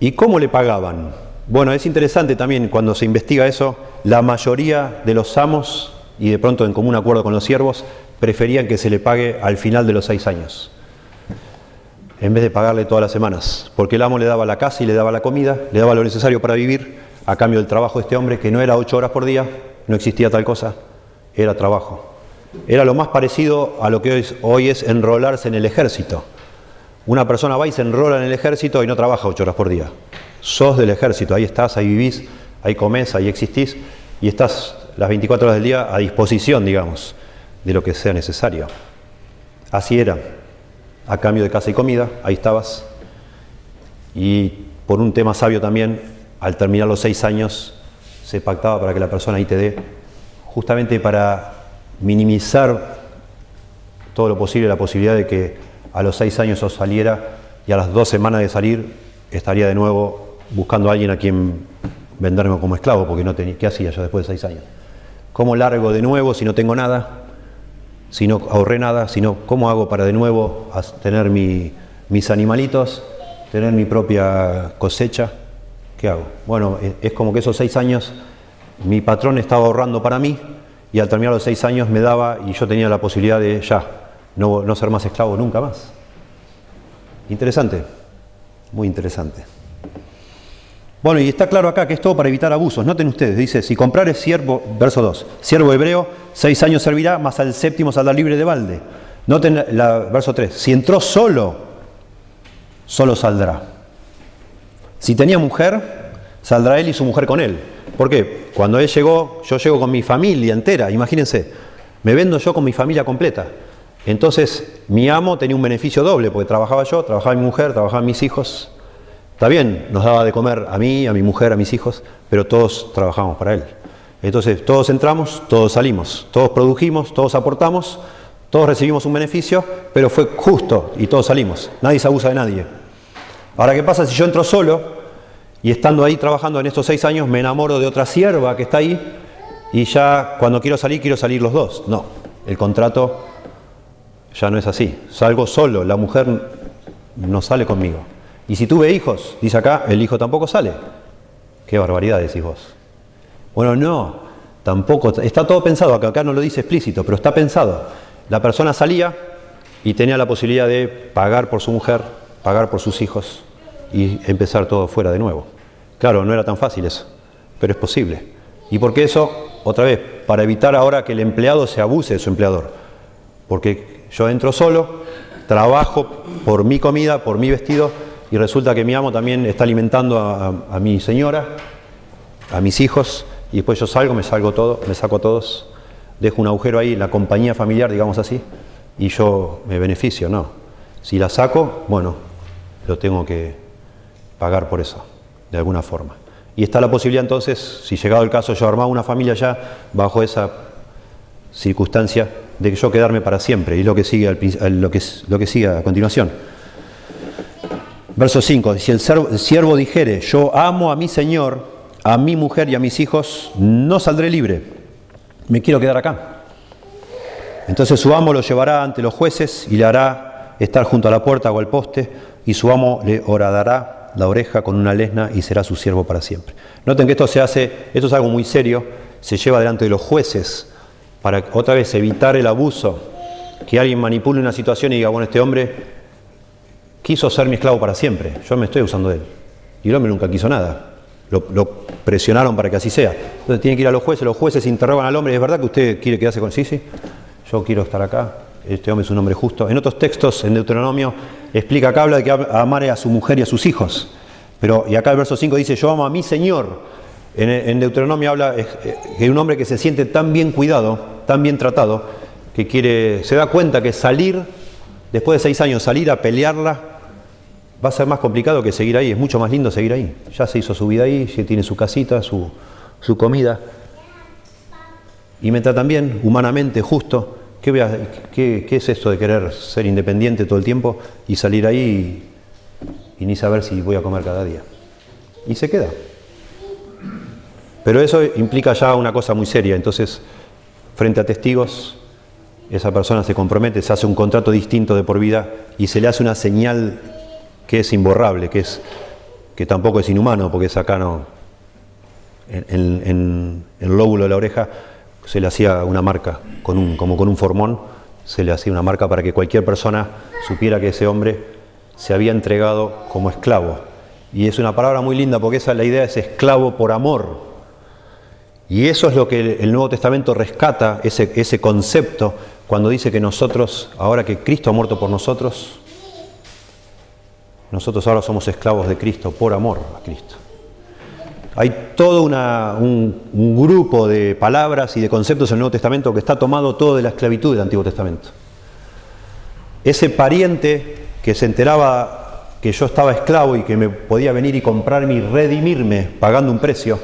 ¿Y cómo le pagaban? Bueno, es interesante también cuando se investiga eso, la mayoría de los amos, y de pronto en común acuerdo con los siervos, preferían que se le pague al final de los 6 años. En vez de pagarle todas las semanas, porque el amo le daba la casa y le daba la comida, le daba lo necesario para vivir, a cambio del trabajo de este hombre, que no era 8 horas por día, no existía tal cosa, era trabajo. Era lo más parecido a lo que hoy es enrolarse en el ejército. Una persona va y se enrola en el ejército y no trabaja 8 horas por día. Sos del ejército, ahí estás, ahí vivís, ahí comés, ahí existís, y estás las 24 horas del día a disposición, digamos, de lo que sea necesario. Así era. A cambio de casa y comida, ahí estabas. Y por un tema sabio también, al terminar los 6 años, se pactaba para que la persona ahí te dé, justamente para minimizar todo lo posible la posibilidad de que a los 6 años os saliera y a las 2 semanas de salir estaría de nuevo buscando a alguien a quien venderme como esclavo, porque no tenía, ¿qué hacía yo después de 6 años? ¿Cómo largo de nuevo si no tengo nada? Si no ahorré nada, sino cómo hago para de nuevo tener mis animalitos, tener mi propia cosecha. ¿Qué hago? Bueno, es como que esos 6 años mi patrón estaba ahorrando para mí y al terminar los 6 años me daba y yo tenía la posibilidad de no ser más esclavo nunca más. Interesante, muy interesante. Bueno, y está claro acá que es todo para evitar abusos. Noten ustedes, dice, si comprares siervo, verso 2, siervo hebreo, 6 años servirá, mas al 7º saldrá libre de balde. Noten verso 3, si entró solo saldrá. Si tenía mujer, saldrá él y su mujer con él. ¿Por qué? Cuando él llegó, yo llego con mi familia entera, imagínense, Me vendo yo con mi familia completa. Entonces, mi amo tenía un beneficio doble, porque trabajaba yo, trabajaba mi mujer, trabajaban mis hijos. Está bien, nos daba de comer a mí, a mi mujer, a mis hijos, pero todos trabajamos para él. Entonces, todos entramos, todos salimos, todos produjimos, todos aportamos, todos recibimos un beneficio, pero fue justo y todos salimos. Nadie se abusa de nadie. Ahora, ¿qué pasa si yo entro solo y estando ahí trabajando en estos 6 años me enamoro de otra sierva que está ahí y ya cuando quiero salir los dos? No, el contrato ya no es así. Salgo solo, la mujer no sale conmigo. Y si tuve hijos, dice acá, el hijo tampoco sale. Qué barbaridad decís vos. Bueno, no, tampoco, está todo pensado, acá no lo dice explícito, pero está pensado. La persona salía y tenía la posibilidad de pagar por su mujer, pagar por sus hijos y empezar todo fuera de nuevo. Claro, no era tan fácil eso, pero es posible. ¿Y por qué eso? Otra vez, para evitar ahora que el empleado se abuse de su empleador. Porque yo entro solo, trabajo por mi comida, por mi vestido, y resulta que mi amo también está alimentando a mi señora, a mis hijos, y después yo salgo, me saco a todos, dejo un agujero ahí en la compañía familiar, digamos así, y yo me beneficio, no. Si la saco, bueno, lo tengo que pagar por eso, de alguna forma. Y está la posibilidad entonces, si llegado el caso yo armaba una familia ya, bajo esa circunstancia, de que yo quedarme para siempre, y lo que sigue, lo que sigue a continuación. Verso 5, si el siervo dijere, yo amo a mi señor, a mi mujer y a mis hijos, no saldré libre, me quiero quedar acá. Entonces su amo lo llevará ante los jueces y le hará estar junto a la puerta o al poste, y su amo le horadará la oreja con una lesna y será su siervo para siempre. Noten que esto es algo muy serio, se lleva delante de los jueces para otra vez evitar el abuso, que alguien manipule una situación y diga, bueno, este hombre quiso ser mi esclavo para siempre, yo me estoy usando de él. Y el hombre nunca quiso nada, lo presionaron para que así sea. Entonces tiene que ir a los jueces interrogan al hombre, ¿es verdad que usted quiere quedarse con sí? Sí, yo quiero estar acá, este hombre es un hombre justo. En otros textos, en Deuteronomio, explica acá, habla de que amare a su mujer y a sus hijos. Y acá el verso 5 dice, yo amo a mi Señor. En Deuteronomio habla que un hombre que se siente tan bien cuidado, tan bien tratado, que se da cuenta que salir, después de 6 años, salir a pelearla, va a ser más complicado que seguir ahí. Es mucho más lindo seguir ahí. Ya se hizo su vida ahí, ya tiene su casita, su comida. Y me tratan bien, humanamente, justo. ¿Qué es esto de querer ser independiente todo el tiempo y salir ahí y ni saber si voy a comer cada día? Y se queda. Pero eso implica ya una cosa muy seria. Entonces, frente a testigos, esa persona se compromete, se hace un contrato distinto de por vida y se le hace una señal que es imborrable, que tampoco es inhumano, porque es acá no, en el lóbulo de la oreja se le hacía una marca, como con un formón, se le hacía una marca para que cualquier persona supiera que ese hombre se había entregado como esclavo. Y es una palabra muy linda porque la idea es esclavo por amor. Y eso es lo que el Nuevo Testamento rescata, ese concepto, cuando dice que nosotros, ahora que Cristo ha muerto por nosotros ahora somos esclavos de Cristo, por amor a Cristo. Hay todo un grupo de palabras y de conceptos en el Nuevo Testamento que está tomado todo de la esclavitud del Antiguo Testamento. Ese pariente que se enteraba que yo estaba esclavo y que me podía venir y comprarme y redimirme pagando un precio,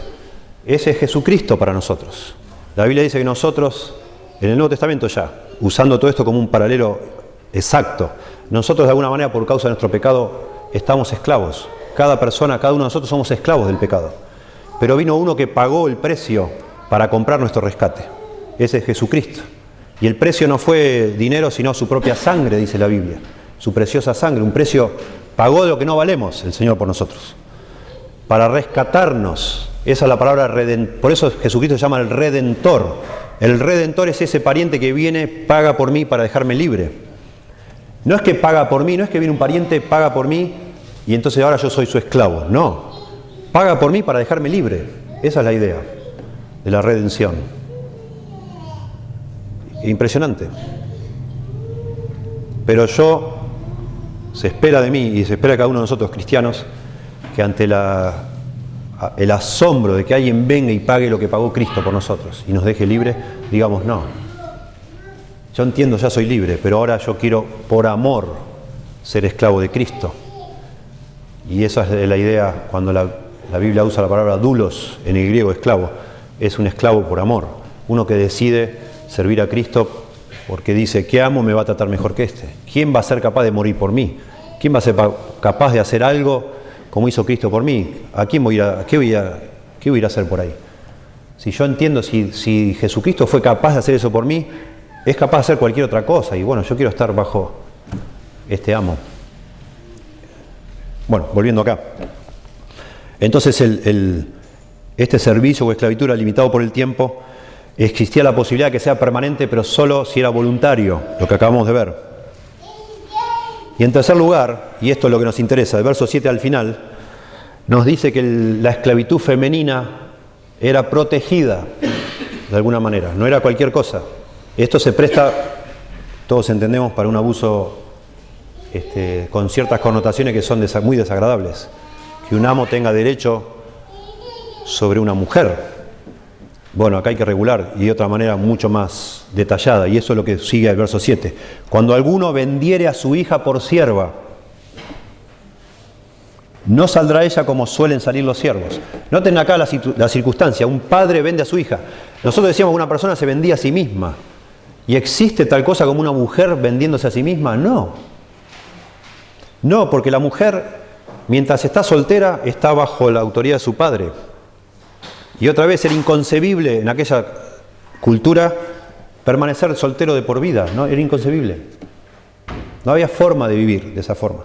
ese es Jesucristo para nosotros. La Biblia dice que nosotros, en el Nuevo Testamento ya, usando todo esto como un paralelo exacto, nosotros de alguna manera por causa de nuestro pecado estamos esclavos. Cada persona, cada uno de nosotros somos esclavos del pecado. Pero vino uno que pagó el precio para comprar nuestro rescate. Ese es Jesucristo. Y el precio no fue dinero, sino su propia sangre, dice la Biblia. Su preciosa sangre, un precio, pagó de lo que no valemos el Señor por nosotros. Para rescatarnos. Esa es la palabra redentor. Por eso Jesucristo se llama el Redentor. El Redentor es ese pariente que viene, paga por mí para dejarme libre. No es que paga por mí, no es que viene un pariente, paga por mí y entonces ahora yo soy su esclavo. No. Paga por mí para dejarme libre. Esa es la idea de la redención. Impresionante. Pero se espera de mí y se espera de cada uno de nosotros cristianos que ante el asombro de que alguien venga y pague lo que pagó Cristo por nosotros y nos deje libre, digamos no. yo entiendo, ya soy libre, pero ahora yo quiero por amor ser esclavo de Cristo. Y esa es la idea cuando la Biblia usa la palabra doulos, en el griego esclavo, es un esclavo por amor, uno que decide servir a Cristo porque dice, ¿qué amo me va a tratar mejor que este? ¿Quién va a ser capaz de morir por mí? ¿Quién va a ser capaz de hacer algo como hizo Cristo por mí? ¿A quién voy a qué voy a ir a hacer por ahí? Si yo entiendo, si Jesucristo fue capaz de hacer eso por mí, es capaz de hacer cualquier otra cosa. Y bueno, yo quiero estar bajo este amo. Bueno, volviendo acá. Entonces este servicio o esclavitud era limitado por el tiempo. Existía la posibilidad de que sea permanente, pero solo si era voluntario, lo que acabamos de ver. Y en tercer lugar, y esto es lo que nos interesa, del verso 7 al final, nos dice que la esclavitud femenina era protegida de alguna manera, no era cualquier cosa. Esto se presta, todos entendemos, para un abuso con ciertas connotaciones que son muy desagradables. Que un amo tenga derecho sobre una mujer. Bueno, acá hay que regular y de otra manera mucho más detallada, y eso es lo que sigue el verso 7. Cuando alguno vendiere a su hija por sierva, no saldrá ella como suelen salir los siervos. Noten acá la circunstancia, un padre vende a su hija. Nosotros decíamos que una persona se vendía a sí misma. ¿Y existe tal cosa como una mujer vendiéndose a sí misma? No. No, porque la mujer, mientras está soltera, está bajo la autoridad de su padre. Y otra vez era inconcebible en aquella cultura permanecer soltero de por vida, ¿no? Era inconcebible. No había forma de vivir de esa forma.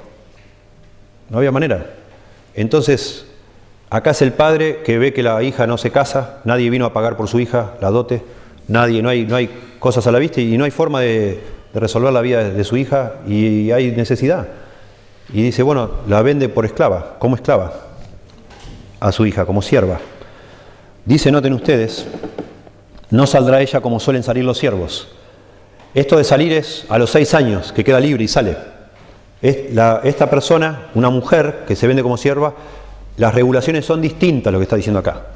No había manera. Entonces, acá es el padre que ve que la hija no se casa, nadie vino a pagar por su hija la dote, no hay cosas a la vista y no hay forma de resolver la vida de su hija y hay necesidad. Y dice, bueno, la vende por esclava, como esclava, a su hija, como sierva. Dice, noten ustedes, no saldrá ella como suelen salir los siervos. Esto de salir es a los 6 años, que queda libre y sale. Esta persona, una mujer que se vende como sierva, las regulaciones son distintas a lo que está diciendo acá.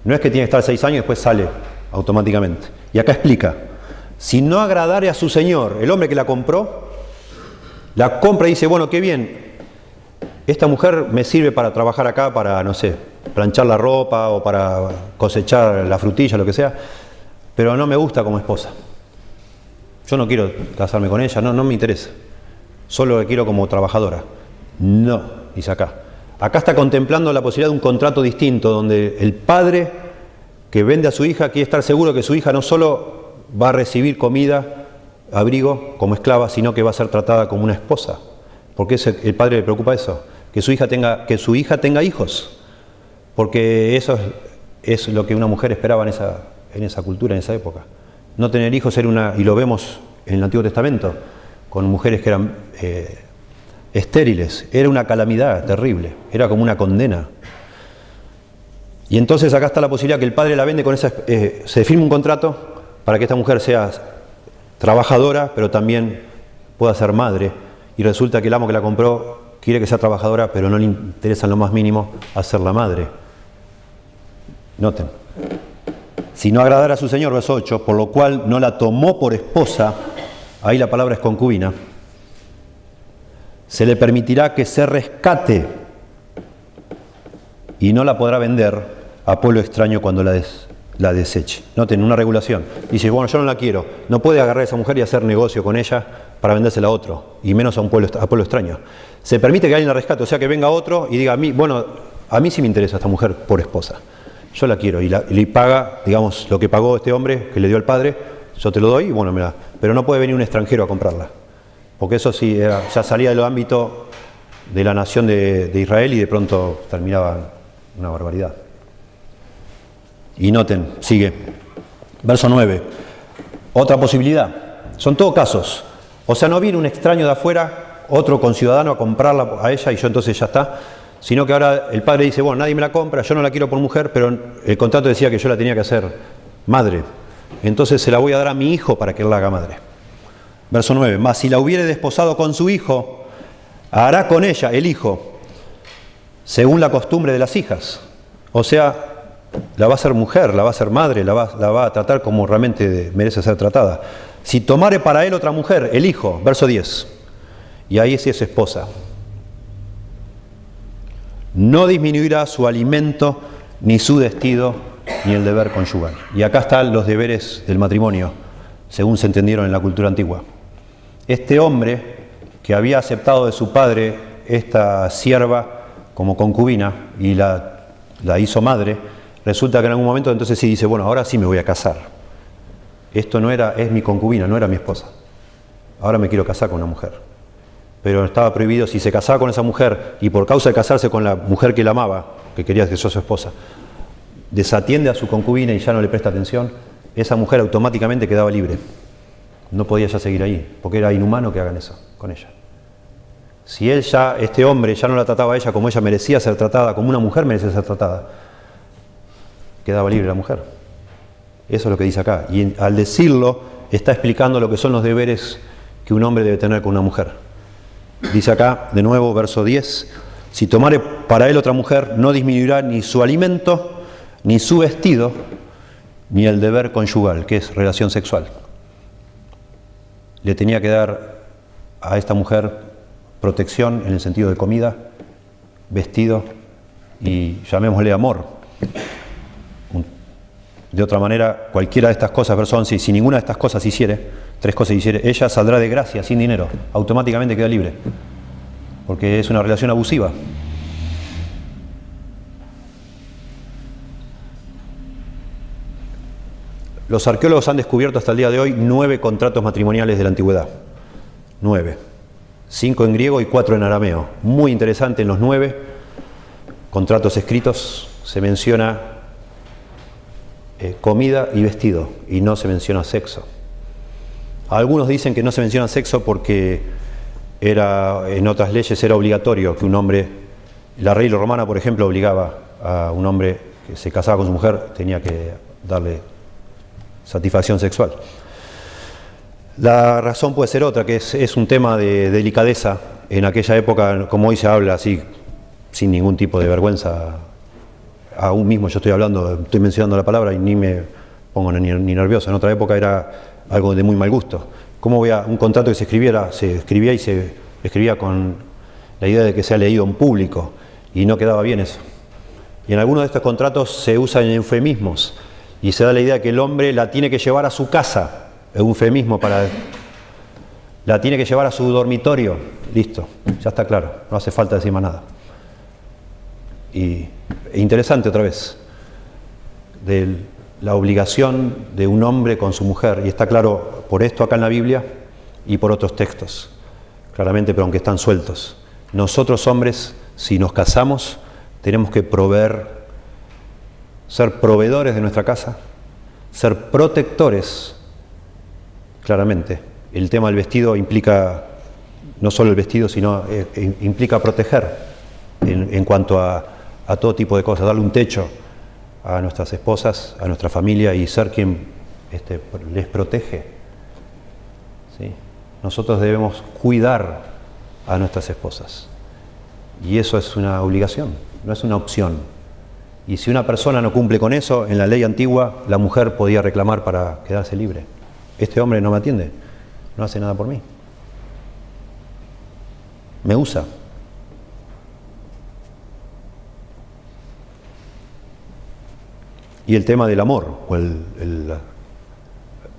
No es que tiene que estar 6 años y después sale automáticamente. Y acá explica, si no agradare a su señor, el hombre que la compró, la compra y dice, bueno, qué bien, esta mujer me sirve para trabajar acá, para, no sé, planchar la ropa o para cosechar la frutilla, lo que sea, pero no me gusta como esposa. Yo no quiero casarme con ella, no me interesa. Solo la quiero como trabajadora. No, dice acá. Acá está contemplando la posibilidad de un contrato distinto, donde el padre que vende a su hija quiere estar seguro que su hija no solo va a recibir comida, abrigo como esclava, sino que va a ser tratada como una esposa. Porque el padre le preocupa eso, que su hija tenga hijos. Porque eso es lo que una mujer esperaba en esa cultura, en esa época. No tener hijos era y lo vemos en el Antiguo Testamento, con mujeres que eran estériles, era una calamidad terrible, era como una condena. Y entonces acá está la posibilidad que el padre la vende con se firma un contrato para que esta mujer sea trabajadora, pero también pueda ser madre, y resulta que el amo que la compró quiere que sea trabajadora, pero no le interesa en lo más mínimo hacerla madre. Noten. Si no agradara a su señor, verso 8, por lo cual no la tomó por esposa, ahí la palabra es concubina, se le permitirá que se rescate y no la podrá vender a pueblo extraño cuando la deseche. Noten, una regulación. Dice, bueno, yo no la quiero. No puede agarrar a esa mujer y hacer negocio con ella para vendérsela a otro, y menos a pueblo extraño. Se permite que alguien la rescate, o sea, que venga otro y diga, a mí sí me interesa esta mujer por esposa. Yo la quiero y le paga, digamos, lo que pagó este hombre que le dio al padre, yo te lo doy y bueno, pero no puede venir un extranjero a comprarla. Porque eso sí, ya salía del ámbito de la nación de Israel y de pronto terminaba una barbaridad. Y noten, sigue. Verso 9. Otra posibilidad. Son todos casos. O sea, no viene un extraño de afuera, otro conciudadano a comprarla a ella y yo entonces ya está. Sino que ahora el padre dice, bueno, nadie me la compra, yo no la quiero por mujer, pero el contrato decía que yo la tenía que hacer madre. Entonces se la voy a dar a mi hijo para que él la haga madre. Verso 9. Mas si la hubiere desposado con su hijo, hará con ella, el hijo, según la costumbre de las hijas. O sea, la va a hacer mujer, la va a hacer madre, la va a tratar como realmente merece ser tratada. Si tomare para él otra mujer, el hijo, verso 10, y ahí sí es esposa, no disminuirá su alimento, ni su vestido, ni el deber conyugal. Y acá están los deberes del matrimonio, según se entendieron en la cultura antigua. Este hombre que había aceptado de su padre esta sierva como concubina y la hizo madre, resulta que en algún momento entonces sí dice, bueno, ahora sí me voy a casar. Esto no era, es mi concubina, no era mi esposa. Ahora me quiero casar con una mujer. Pero estaba prohibido, si se casaba con esa mujer y por causa de casarse con la mujer que la amaba, que quería que sea su esposa, desatiende a su concubina y ya no le presta atención, esa mujer automáticamente quedaba libre. No podía ya seguir ahí, porque era inhumano que hagan eso con ella. Si este hombre ya no la trataba a ella como ella merecía ser tratada, como una mujer merecía ser tratada, quedaba libre la mujer. Eso es lo que dice acá. Y al decirlo, está explicando lo que son los deberes que un hombre debe tener con una mujer. Dice acá, de nuevo, verso 10, si tomare para él otra mujer, no disminuirá ni su alimento, ni su vestido, ni el deber conyugal, que es relación sexual. Le tenía que dar a esta mujer protección en el sentido de comida, vestido y llamémosle amor. De otra manera, cualquiera de estas cosas, verso 11, si ninguna de estas cosas hiciere, 3 cosas hiciere, ella saldrá de gracia, sin dinero, automáticamente queda libre, porque es una relación abusiva. Los arqueólogos han descubierto hasta el día de hoy 9 contratos matrimoniales de la antigüedad. 9. 5 en griego y 4 en arameo. Muy interesante, en los 9 contratos escritos se menciona comida y vestido y no se menciona sexo. Algunos dicen que no se menciona sexo porque en otras leyes era obligatorio que un hombre, la ley romana por ejemplo obligaba a un hombre que se casaba con su mujer, tenía que darle satisfacción sexual. La razón puede ser otra, que es un tema de delicadeza. En aquella época, como hoy se habla así, sin ningún tipo de vergüenza, aún mismo yo estoy mencionando la palabra y ni me pongo ni nervioso. En otra época era algo de muy mal gusto. ¿Cómo voy a un contrato que se escribía y se escribía con la idea de que sea leído en público? Y no quedaba bien eso. Y en algunos de estos contratos se usan eufemismos y se da la idea de que el hombre la tiene que llevar a su casa. Eufemismo para... La tiene que llevar a su dormitorio. Listo, ya está claro, no hace falta decir más nada. Y interesante otra vez, de la obligación de un hombre con su mujer, y está claro por esto acá en la Biblia y por otros textos, claramente, pero aunque están sueltos. Nosotros hombres, si nos casamos, tenemos que ser proveedores de nuestra casa, ser protectores. Claramente, el tema del vestido implica no solo el vestido, sino implica proteger en cuanto a todo tipo de cosas, darle un techo a nuestras esposas, a nuestra familia y ser quien les protege. ¿Sí? Nosotros debemos cuidar a nuestras esposas y eso es una obligación, no es una opción. Y si una persona no cumple con eso, en la ley antigua la mujer podía reclamar para quedarse libre. Este hombre no me atiende, no hace nada por mí, me usa. Y el tema del amor, o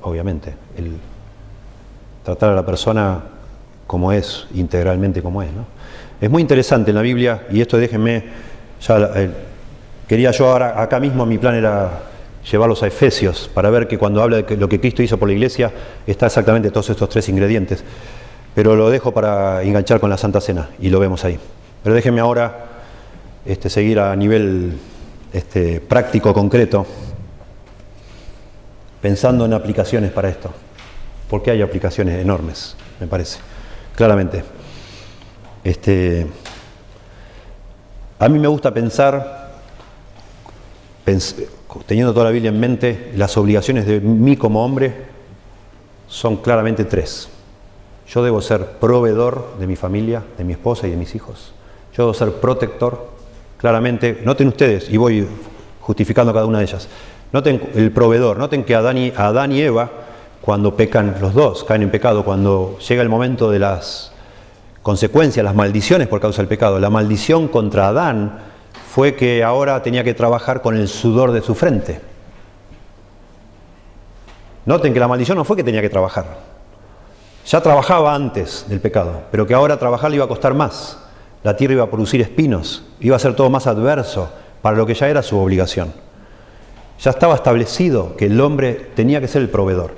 obviamente, el tratar a la persona como es, integralmente como es, ¿no? Es muy interesante en la Biblia, y esto déjenme, quería yo ahora, acá mismo mi plan era llevarlos a Efesios, para ver que cuando habla de lo que Cristo hizo por la iglesia, está exactamente todos estos 3 ingredientes. Pero lo dejo para enganchar con la Santa Cena, y lo vemos ahí. Pero déjenme ahora seguir a nivel práctico, concreto, pensando en aplicaciones para esto. Porque hay aplicaciones enormes, me parece, claramente. A mí me gusta pensar, teniendo toda la Biblia en mente, las obligaciones de mí como hombre son claramente 3. Yo debo ser proveedor de mi familia, de mi esposa y de mis hijos. Yo debo ser protector, claramente. Noten ustedes, y voy justificando cada una de ellas. Noten el proveedor, noten que Adán y Eva cuando pecan los dos, caen en pecado, cuando llega el momento de las consecuencias, las maldiciones por causa del pecado. La maldición contra Adán fue que ahora tenía que trabajar con el sudor de su frente. Noten que la maldición no fue que tenía que trabajar. Ya trabajaba antes del pecado, pero que ahora trabajar le iba a costar más. La tierra iba a producir espinos, iba a ser todo más adverso para lo que ya era su obligación. Ya estaba establecido que el hombre tenía que ser el proveedor.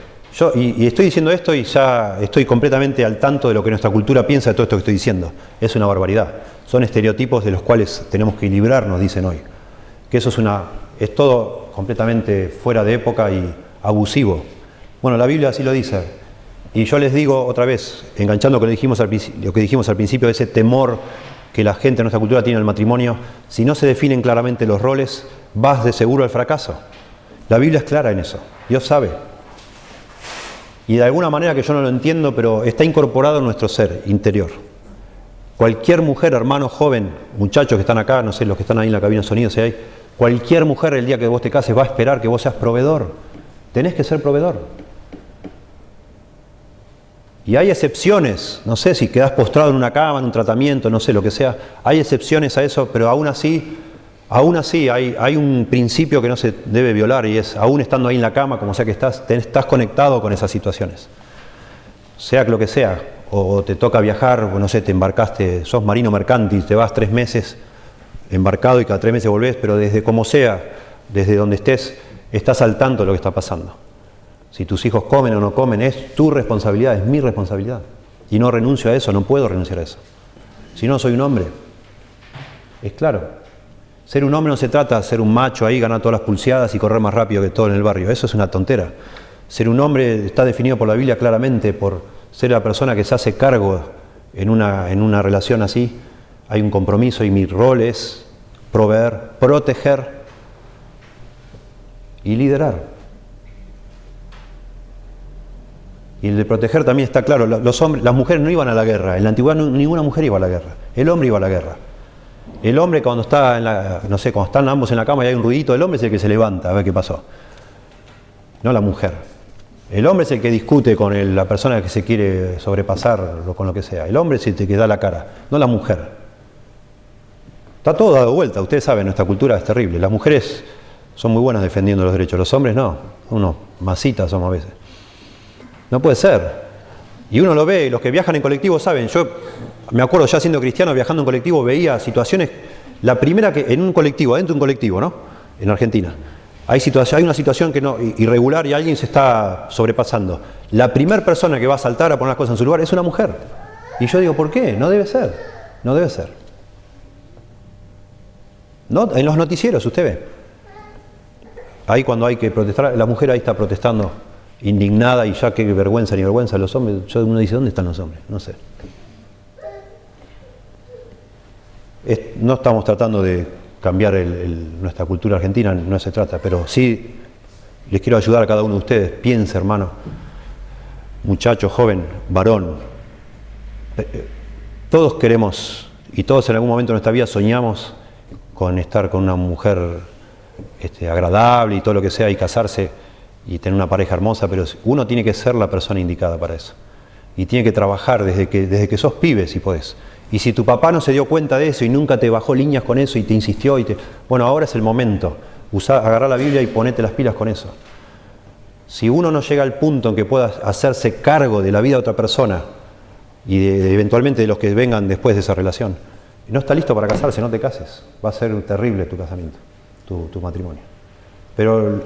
Y estoy diciendo esto y ya estoy completamente al tanto de lo que nuestra cultura piensa de todo esto que estoy diciendo. Es una barbaridad. Son estereotipos de los cuales tenemos que librarnos, dicen hoy. Que eso es todo completamente fuera de época y abusivo. Bueno, la Biblia así lo dice. Y yo les digo otra vez, enganchando con lo que dijimos al principio, de ese temor que la gente en nuestra cultura tiene al matrimonio, si no se definen claramente los roles, vas de seguro al fracaso. La Biblia es clara en eso, Dios sabe. Y de alguna manera que yo no lo entiendo, pero está incorporado en nuestro ser interior. Cualquier mujer, hermano joven, muchachos que están acá, no sé, los que están ahí en la cabina de sonido, si hay, cualquier mujer el día que vos te cases va a esperar que vos seas proveedor. Tenés que ser proveedor. Y hay excepciones, no sé si quedás postrado en una cama, en un tratamiento, no sé, lo que sea, hay excepciones a eso, pero aún así hay un principio que no se debe violar y es, aún estando ahí en la cama, como sea que estás conectado con esas situaciones. Sea lo que sea, o te toca viajar, o no sé, te embarcaste, sos marino mercante y te vas 3 meses embarcado y cada 3 meses volvés, pero desde como sea, desde donde estés, estás al tanto de lo que está pasando. Si tus hijos comen o no comen, es tu responsabilidad, es mi responsabilidad. Y no renuncio a eso, no puedo renunciar a eso. Si no, soy un hombre. Es claro. Ser un hombre no se trata de ser un macho ahí, ganar todas las pulseadas y correr más rápido que todo en el barrio. Eso es una tontera. Ser un hombre está definido por la Biblia claramente por ser la persona que se hace cargo en una relación así. Hay un compromiso y mi rol es proveer, proteger y liderar. Y el de proteger también está claro. Los hombres, las mujeres no iban a la guerra. En la antigüedad ninguna mujer iba a la guerra. El hombre iba a la guerra. El hombre cuando está cuando están ambos en la cama y hay un ruidito, el hombre es el que se levanta a ver qué pasó. No la mujer. El hombre es el que discute con la persona que se quiere sobrepasar o con lo que sea. El hombre es el que da la cara, no la mujer. Está todo dado vuelta. Ustedes saben, nuestra cultura es terrible. Las mujeres son muy buenas defendiendo los derechos. Los hombres no. Unos masitas somos a veces. No puede ser. Y uno lo ve, y los que viajan en colectivo saben. Yo me acuerdo ya siendo cristiano, viajando en colectivo, veía situaciones. La primera que en un colectivo, adentro de un colectivo, ¿no? En Argentina. Hay una situación que no, irregular y alguien se está sobrepasando. La primera persona que va a saltar a poner las cosas en su lugar es una mujer. Y yo digo, ¿por qué? No debe ser. No debe ser. ¿No? En los noticieros, usted ve. Ahí cuando hay que protestar, la mujer ahí está protestando. Indignada y ya qué vergüenza ni vergüenza los hombres. Uno dice, ¿dónde están los hombres? No sé. No estamos tratando de cambiar nuestra cultura argentina, no se trata, pero sí les quiero ayudar a cada uno de ustedes. Piense, hermano, muchacho, joven, varón. Todos queremos y todos en algún momento de nuestra vida soñamos con estar con una mujer agradable y todo lo que sea y casarse y tener una pareja hermosa, pero uno tiene que ser la persona indicada para eso. Y tiene que trabajar desde que sos pibe, si podés. Y si tu papá no se dio cuenta de eso y nunca te bajó líneas con eso y te insistió, bueno, ahora es el momento. Agarrá la Biblia y ponete las pilas con eso. Si uno no llega al punto en que pueda hacerse cargo de la vida de otra persona y eventualmente de los que vengan después de esa relación, y no está listo para casarse, no te cases. Va a ser terrible tu casamiento, tu matrimonio. Pero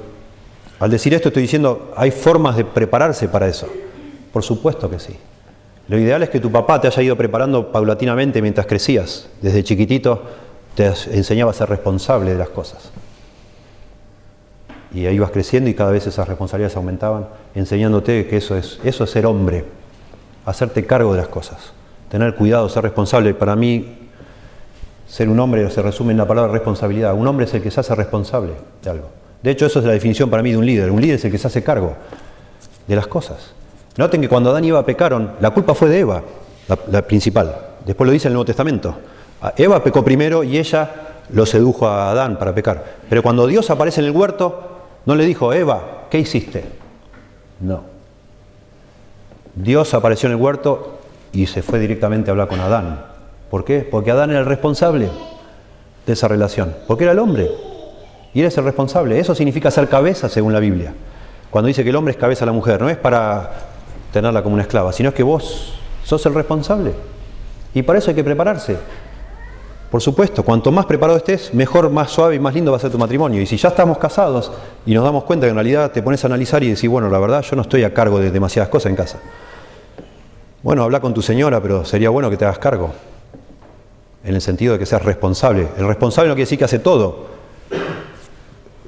al decir esto estoy diciendo, hay formas de prepararse para eso. Por supuesto que sí. Lo ideal es que tu papá te haya ido preparando paulatinamente mientras crecías. Desde chiquitito te enseñaba a ser responsable de las cosas. Y ahí ibas creciendo y cada vez esas responsabilidades aumentaban, enseñándote que eso es ser hombre. Hacerte cargo de las cosas. Tener cuidado, ser responsable. Para mí, ser un hombre se resume en la palabra responsabilidad. Un hombre es el que se hace responsable de algo. De hecho, eso es la definición para mí de un líder. Un líder es el que se hace cargo de las cosas. Noten que cuando Adán y Eva pecaron, la culpa fue de Eva, la principal. Después lo dice en el Nuevo Testamento. Eva pecó primero y ella lo sedujo a Adán para pecar. Pero cuando Dios aparece en el huerto, no le dijo, Eva, ¿qué hiciste? No. Dios apareció en el huerto y se fue directamente a hablar con Adán. ¿Por qué? Porque Adán era el responsable de esa relación. Porque era el hombre. Y eres el responsable. Eso significa ser cabeza según la Biblia. Cuando dice que el hombre es cabeza de la mujer, no es para tenerla como una esclava, sino es que vos sos el responsable. Y para eso hay que prepararse. Por supuesto, cuanto más preparado estés, mejor, más suave y más lindo va a ser tu matrimonio. Y si ya estamos casados y nos damos cuenta que en realidad te pones a analizar y decís, bueno, la verdad yo no estoy a cargo de demasiadas cosas en casa. Bueno, habla con tu señora, pero sería bueno que te hagas cargo. En el sentido de que seas responsable. El responsable no quiere decir que hace todo.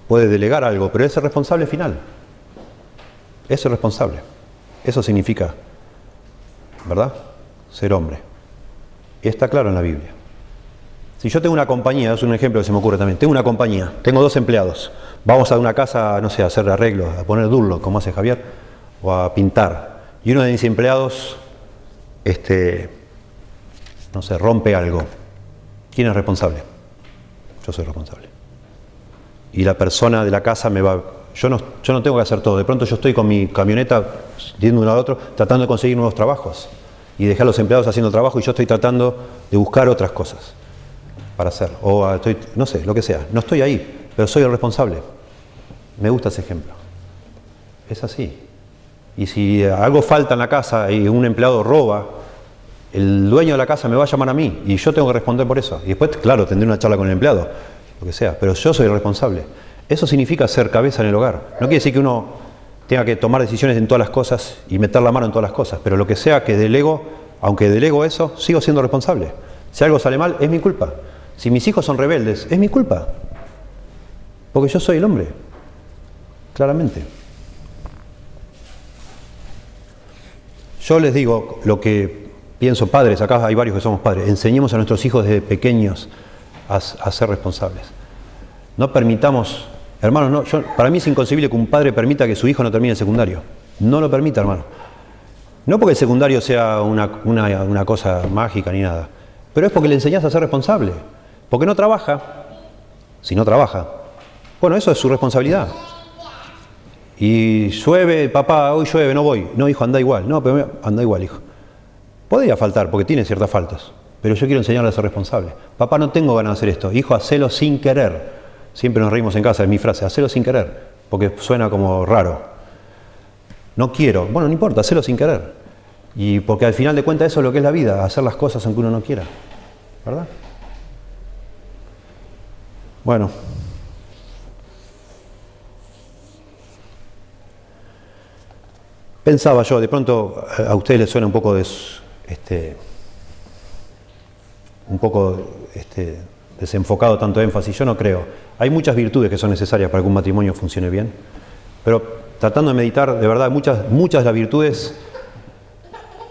Puede delegar algo, pero es el responsable final. Es el responsable. Eso significa, ¿verdad? Ser hombre. Y está claro en la Biblia. Si yo tengo una compañía, es un ejemplo que se me ocurre también, tengo una compañía, tengo 2 empleados, vamos a una casa, no sé, a hacer arreglos, a poner durlo, como hace Javier, o a pintar, y uno de mis empleados, no sé, rompe algo. ¿Quién es responsable? Yo soy responsable. Y la persona de la casa me va... Yo no tengo que hacer todo, de pronto yo estoy con mi camioneta, yendo de uno al otro, tratando de conseguir nuevos trabajos, y dejar a los empleados haciendo trabajo, y yo estoy tratando de buscar otras cosas para hacer, o estoy, no sé, lo que sea. No estoy ahí, pero soy el responsable. Me gusta ese ejemplo. Es así. Y si algo falta en la casa y un empleado roba, el dueño de la casa me va a llamar a mí y yo tengo que responder por eso. Y después, claro, tendré una charla con el empleado, lo que sea, pero yo soy el responsable. Eso significa ser cabeza en el hogar. No quiere decir que uno tenga que tomar decisiones en todas las cosas y meter la mano en todas las cosas, pero lo que sea que delego, aunque delego eso, sigo siendo responsable. Si algo sale mal, es mi culpa. Si mis hijos son rebeldes, es mi culpa. Porque yo soy el hombre. Claramente. Yo les digo lo que pienso, padres, acá hay varios que somos padres, enseñemos a nuestros hijos desde pequeños a ser responsables. No permitamos, hermanos, no, para mí es inconcebible que un padre permita que su hijo no termine el secundario. No lo permita, hermano. No porque el secundario sea una cosa mágica ni nada, pero es porque le enseñás a ser responsable. Porque no trabaja. Si no trabaja, bueno, eso es su responsabilidad. Y llueve, papá, hoy llueve, no voy. No, hijo, anda igual. No, pero anda igual, hijo. Podría faltar, porque tiene ciertas faltas, pero yo quiero enseñarle a ser responsable. Papá, no tengo ganas de hacer esto. Hijo, hacelo sin querer. Siempre nos reímos en casa, es mi frase, hacelo sin querer, porque suena como raro. No quiero. Bueno, no importa, hacelo sin querer. Y porque al final de cuentas eso es lo que es la vida, hacer las cosas aunque uno no quiera. ¿Verdad? Bueno. Pensaba yo, de pronto a ustedes les suena un poco desenfocado tanto énfasis, yo no creo. Hay muchas virtudes que son necesarias para que un matrimonio funcione bien, pero tratando de meditar, de verdad, muchas de las virtudes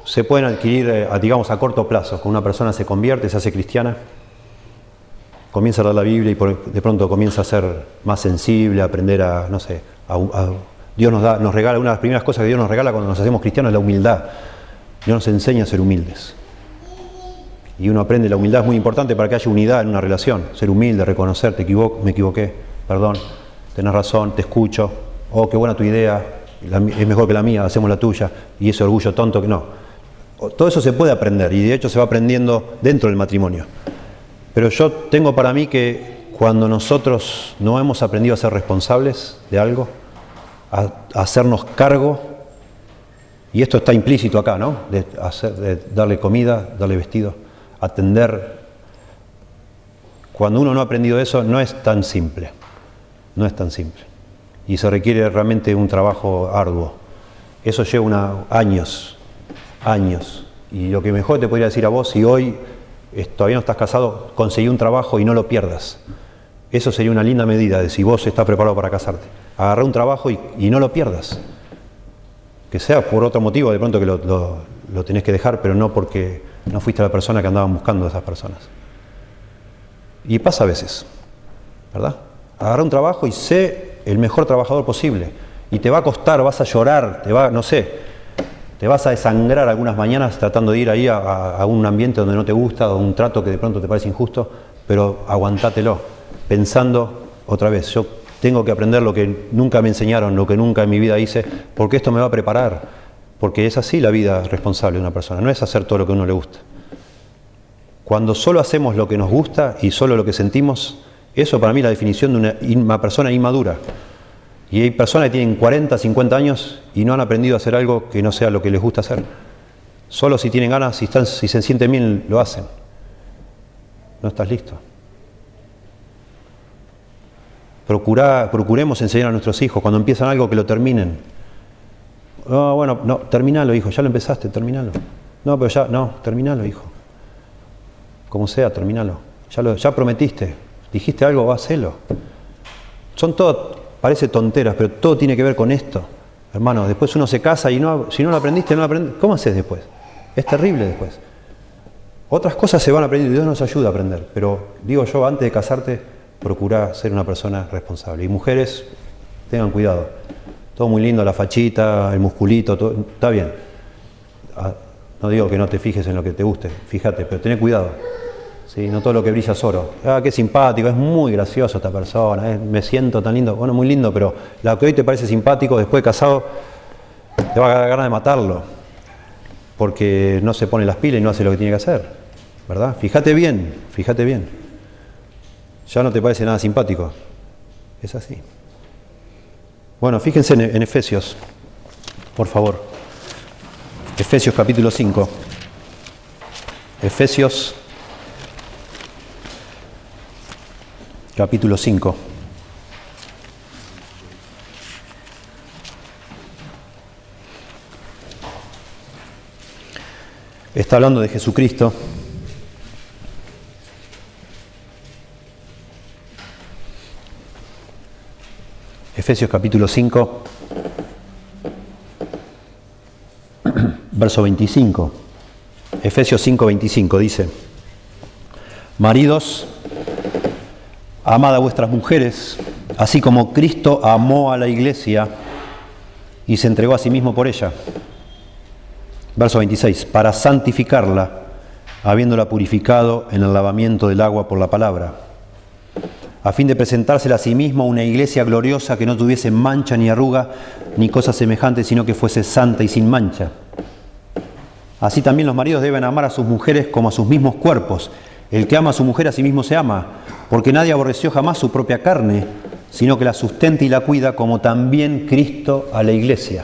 se pueden adquirir, digamos, a corto plazo. Cuando una persona se convierte, se hace cristiana, comienza a leer la Biblia y de pronto comienza a ser más sensible, a aprender a, no sé, Dios nos regala, una de las primeras cosas que Dios nos regala cuando nos hacemos cristianos es la humildad. Dios nos enseña a ser humildes. Y uno aprende, la humildad es muy importante para que haya unidad en una relación. Ser humilde, reconocer, me equivoqué, perdón, tenés razón, te escucho, oh, qué buena tu idea, es mejor que la mía, hacemos la tuya, y ese orgullo tonto que no. Todo eso se puede aprender, y de hecho se va aprendiendo dentro del matrimonio. Pero yo tengo para mí que cuando nosotros no hemos aprendido a ser responsables de algo, a hacernos cargo, y esto está implícito acá, ¿no? De darle comida, darle vestido, atender. Cuando uno no ha aprendido eso, no es tan simple. No es tan simple. Y se requiere realmente un trabajo arduo. Eso lleva años. Y lo que mejor te podría decir a vos, si hoy todavía no estás casado, conseguí un trabajo y no lo pierdas. Eso sería una linda medida de si vos estás preparado para casarte. Agarrá un trabajo y no lo pierdas. Que sea por otro motivo, de pronto que lo tenés que dejar, pero no porque no fuiste la persona que andaban buscando a esas personas. Y pasa a veces, ¿verdad? Agarrá un trabajo y sé el mejor trabajador posible. Y te va a costar, vas a llorar, te vas a desangrar algunas mañanas tratando de ir ahí a un ambiente donde no te gusta, o un trato que de pronto te parece injusto, pero aguantátelo, pensando otra vez, yo tengo que aprender lo que nunca me enseñaron, lo que nunca en mi vida hice, porque esto me va a preparar Porque es así la vida responsable de una persona, no es hacer todo lo que a uno le gusta. Cuando solo hacemos lo que nos gusta y solo lo que sentimos, eso para mí es la definición de una persona inmadura. Y hay personas que tienen 40, 50 años y no han aprendido a hacer algo que no sea lo que les gusta hacer. Solo si tienen ganas, si se sienten bien, lo hacen. No estás listo. Procuremos enseñar a nuestros hijos cuando empiezan algo que lo terminen. No, bueno, no, terminalo, hijo, ya lo empezaste, terminalo. No, pero ya, no, terminalo, hijo. Como sea, terminalo. Ya prometiste, dijiste algo, hacelo. Son todo, parece tonteras, pero todo tiene que ver con esto. Hermano, después uno se casa y si no lo aprendiste, no lo aprendiste. ¿Cómo haces después? Es terrible después. Otras cosas se van aprendiendo, Dios nos ayuda a aprender. Pero digo yo, antes de casarte, procurá ser una persona responsable. Y mujeres, tengan cuidado. Todo muy lindo, la fachita, el musculito, todo, está bien. No digo que no te fijes en lo que te guste, fíjate, pero ten cuidado. ¿Sí? No todo lo que brilla es oro. Qué simpático, es muy gracioso esta persona, me siento tan lindo. Bueno, muy lindo, pero lo que hoy te parece simpático, después de casado, te va a dar ganas de matarlo. Porque no se pone las pilas y no hace lo que tiene que hacer. ¿Verdad? Fíjate bien, fíjate bien. Ya no te parece nada simpático. Es así. Bueno, fíjense en Efesios, por favor. Efesios capítulo 5. Efesios capítulo 5. Está hablando de Jesucristo. Efesios capítulo 5, verso 25. Efesios 5, 25 dice: maridos, amad a vuestras mujeres, así como Cristo amó a la iglesia y se entregó a sí mismo por ella. Verso 26, para santificarla, habiéndola purificado en el lavamiento del agua por la palabra, a fin de presentársela a sí mismo una iglesia gloriosa que no tuviese mancha ni arruga ni cosa semejante, sino que fuese santa y sin mancha. Así también los maridos deben amar a sus mujeres como a sus mismos cuerpos. El que ama a su mujer a sí mismo se ama, porque nadie aborreció jamás su propia carne, sino que la sustenta y la cuida, como también Cristo a la iglesia.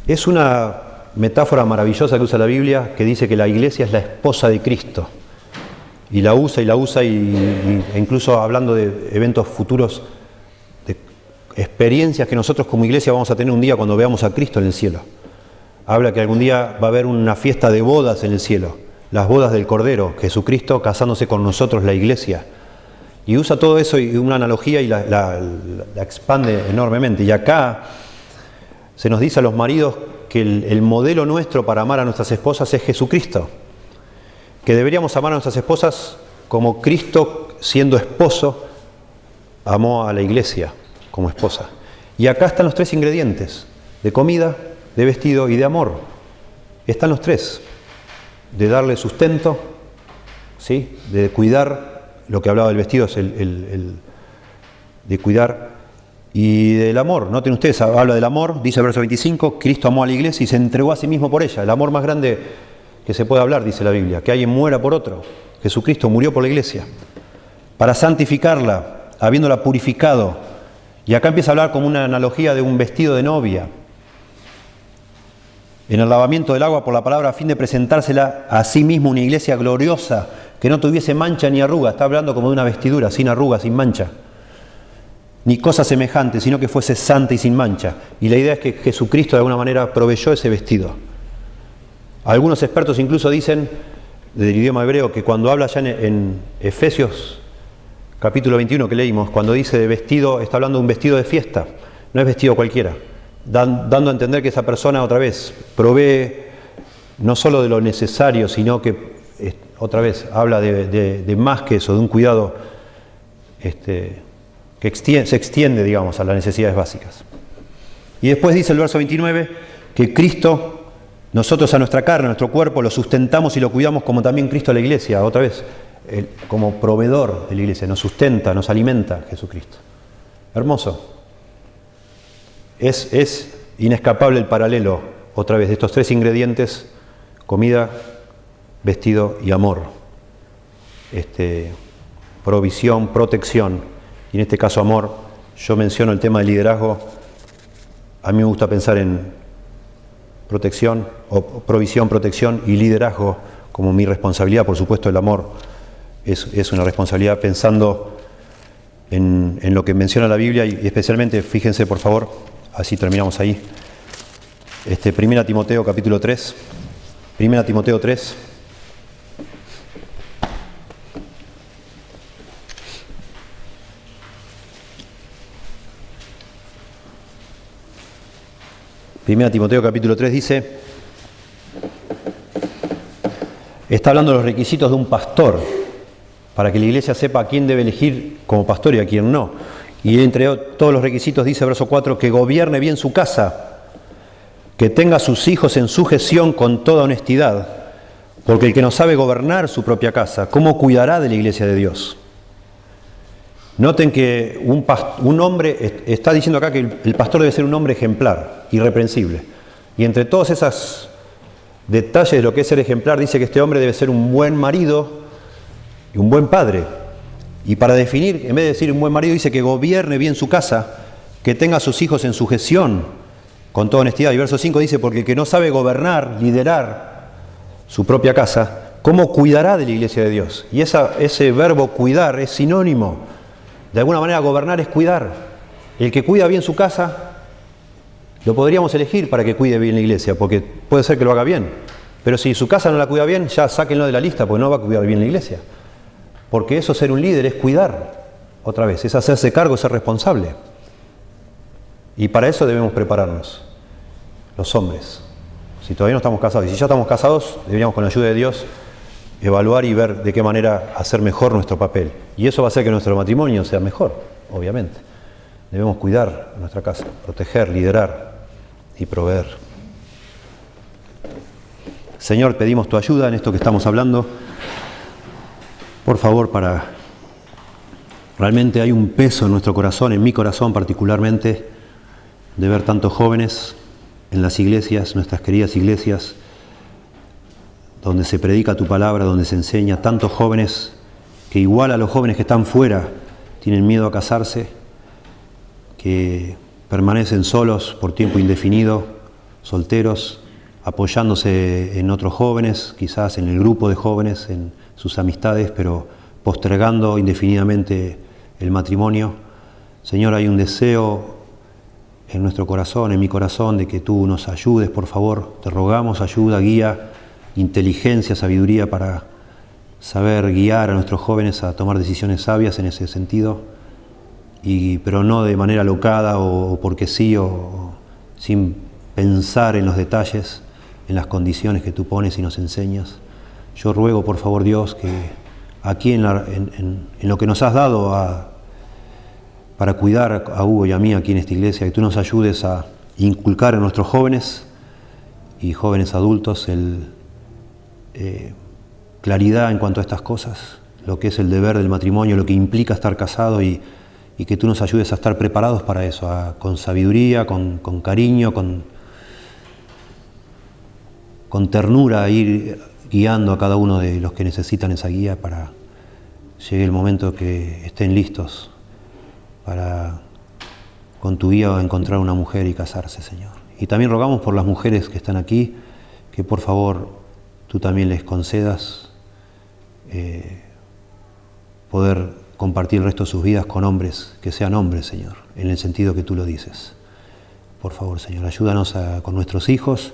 Es una metáfora maravillosa que usa la Biblia, que dice que la iglesia es la esposa de Cristo. Y la usa, e incluso hablando de eventos futuros, de experiencias que nosotros como iglesia vamos a tener un día cuando veamos a Cristo en el cielo. Habla que algún día va a haber una fiesta de bodas en el cielo, las bodas del Cordero, Jesucristo casándose con nosotros, la iglesia. Y usa todo eso y una analogía y la expande enormemente. Y acá se nos dice a los maridos que el modelo nuestro para amar a nuestras esposas es Jesucristo. Que deberíamos amar a nuestras esposas como Cristo, siendo esposo, amó a la iglesia como esposa. Y acá están los tres ingredientes: de comida, de vestido y de amor. Están los tres: de darle sustento, ¿sí? De cuidar, lo que hablaba del vestido es de cuidar, y del amor. Noten ustedes, habla del amor, dice el verso 25, Cristo amó a la iglesia y se entregó a sí mismo por ella. El amor más grande que se puede hablar, dice la Biblia, que alguien muera por otro. Jesucristo murió por la iglesia, para santificarla, habiéndola purificado. Y acá empieza a hablar como una analogía de un vestido de novia. En el lavamiento del agua por la palabra, a fin de presentársela a sí mismo una iglesia gloriosa, que no tuviese mancha ni arruga. Está hablando como de una vestidura, sin arruga, sin mancha, ni cosa semejante, sino que fuese santa y sin mancha. Y la idea es que Jesucristo de alguna manera proveyó ese vestido. Algunos expertos incluso dicen, del idioma hebreo, que cuando habla ya en Efesios capítulo 21 que leímos, cuando dice de vestido, está hablando de un vestido de fiesta, no es vestido cualquiera, dando a entender que esa persona otra vez provee no solo de lo necesario, sino que otra vez habla de más que eso, de un cuidado que se extiende, digamos, a las necesidades básicas. Y después dice el verso 29 que Cristo, nosotros a nuestra carne, a nuestro cuerpo, lo sustentamos y lo cuidamos como también Cristo a la iglesia, otra vez, como proveedor de la iglesia, nos sustenta, nos alimenta Jesucristo. Hermoso. Es inescapable el paralelo, otra vez, de estos tres ingredientes: comida, vestido y amor. Provisión, protección, y en este caso amor. Yo menciono el tema del liderazgo. A mí me gusta pensar en protección, o provisión, protección y liderazgo como mi responsabilidad. Por supuesto, el amor es una responsabilidad, pensando en lo que menciona la Biblia, y especialmente, fíjense por favor, así terminamos ahí, 1 Timoteo capítulo 3, 1 Timoteo 3, Primera Timoteo capítulo 3 dice, está hablando de los requisitos de un pastor, para que la iglesia sepa a quién debe elegir como pastor y a quién no. Y entre todos los requisitos dice, verso 4, que gobierne bien su casa, que tenga a sus hijos en sujeción con toda honestidad, porque el que no sabe gobernar su propia casa, ¿cómo cuidará de la iglesia de Dios? Noten que un hombre, está diciendo acá que el pastor debe ser un hombre ejemplar, irreprensible. Y entre todos esos detalles de lo que es ser ejemplar, dice que este hombre debe ser un buen marido y un buen padre. Y para definir, en vez de decir un buen marido, dice que gobierne bien su casa, que tenga a sus hijos en sujeción con toda honestidad. Y verso 5 dice, porque el que no sabe gobernar, liderar su propia casa, ¿cómo cuidará de la iglesia de Dios? Y ese verbo cuidar es sinónimo. De alguna manera, gobernar es cuidar. El que cuida bien su casa, lo podríamos elegir para que cuide bien la iglesia, porque puede ser que lo haga bien. Pero si su casa no la cuida bien, ya sáquenlo de la lista, porque no va a cuidar bien la iglesia. Porque eso, ser un líder, es cuidar. Otra vez, es hacerse cargo, ser responsable. Y para eso debemos prepararnos, los hombres. Si todavía no estamos casados, y si ya estamos casados, deberíamos, con la ayuda de Dios, evaluar y ver de qué manera hacer mejor nuestro papel. Y eso va a hacer que nuestro matrimonio sea mejor, obviamente. Debemos cuidar nuestra casa, proteger, liderar y proveer. Señor, pedimos tu ayuda en esto que estamos hablando. Por favor, realmente hay un peso en nuestro corazón, en mi corazón particularmente, de ver tantos jóvenes en las iglesias, nuestras queridas iglesias, donde se predica tu palabra, donde se enseña, tantos jóvenes que, igual a los jóvenes que están fuera, tienen miedo a casarse, que permanecen solos por tiempo indefinido, solteros, apoyándose en otros jóvenes, quizás en el grupo de jóvenes, en sus amistades, pero postergando indefinidamente el matrimonio. Señor, hay un deseo en nuestro corazón, en mi corazón, de que tú nos ayudes, por favor. Te rogamos ayuda, guía, inteligencia, sabiduría para saber guiar a nuestros jóvenes a tomar decisiones sabias en ese sentido, pero no de manera alocada o porque sí, o sin pensar en los detalles, en las condiciones que tú pones y nos enseñas. Yo ruego, por favor, Dios, que aquí en lo que nos has dado para cuidar a Hugo y a mí aquí en esta iglesia, que tú nos ayudes a inculcar a nuestros jóvenes y jóvenes adultos claridad en cuanto a estas cosas, lo que es el deber del matrimonio, lo que implica estar casado, y que tú nos ayudes a estar preparados para eso, con sabiduría, con cariño, con ternura, a ir guiando a cada uno de los que necesitan esa guía para llegue el momento que estén listos para, con tu guía, encontrar una mujer y casarse, Señor. Y también rogamos por las mujeres que están aquí, que por favor tú también les concedas poder compartir el resto de sus vidas con hombres, que sean hombres, Señor, en el sentido que tú lo dices. Por favor, Señor, ayúdanos con nuestros hijos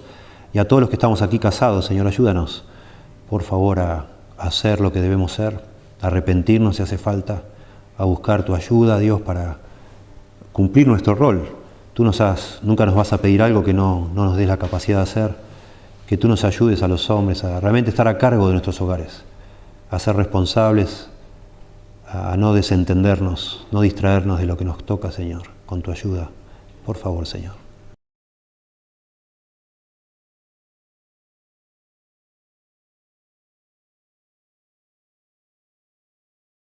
y a todos los que estamos aquí casados, Señor, ayúdanos, por favor, a hacer lo que debemos ser, a arrepentirnos si hace falta, a buscar tu ayuda, Dios, para cumplir nuestro rol. Tú nunca nos vas a pedir algo que no nos des la capacidad de hacer, que tú nos ayudes a los hombres a realmente estar a cargo de nuestros hogares, a ser responsables, a no desentendernos, no distraernos de lo que nos toca, Señor, con tu ayuda. Por favor, Señor.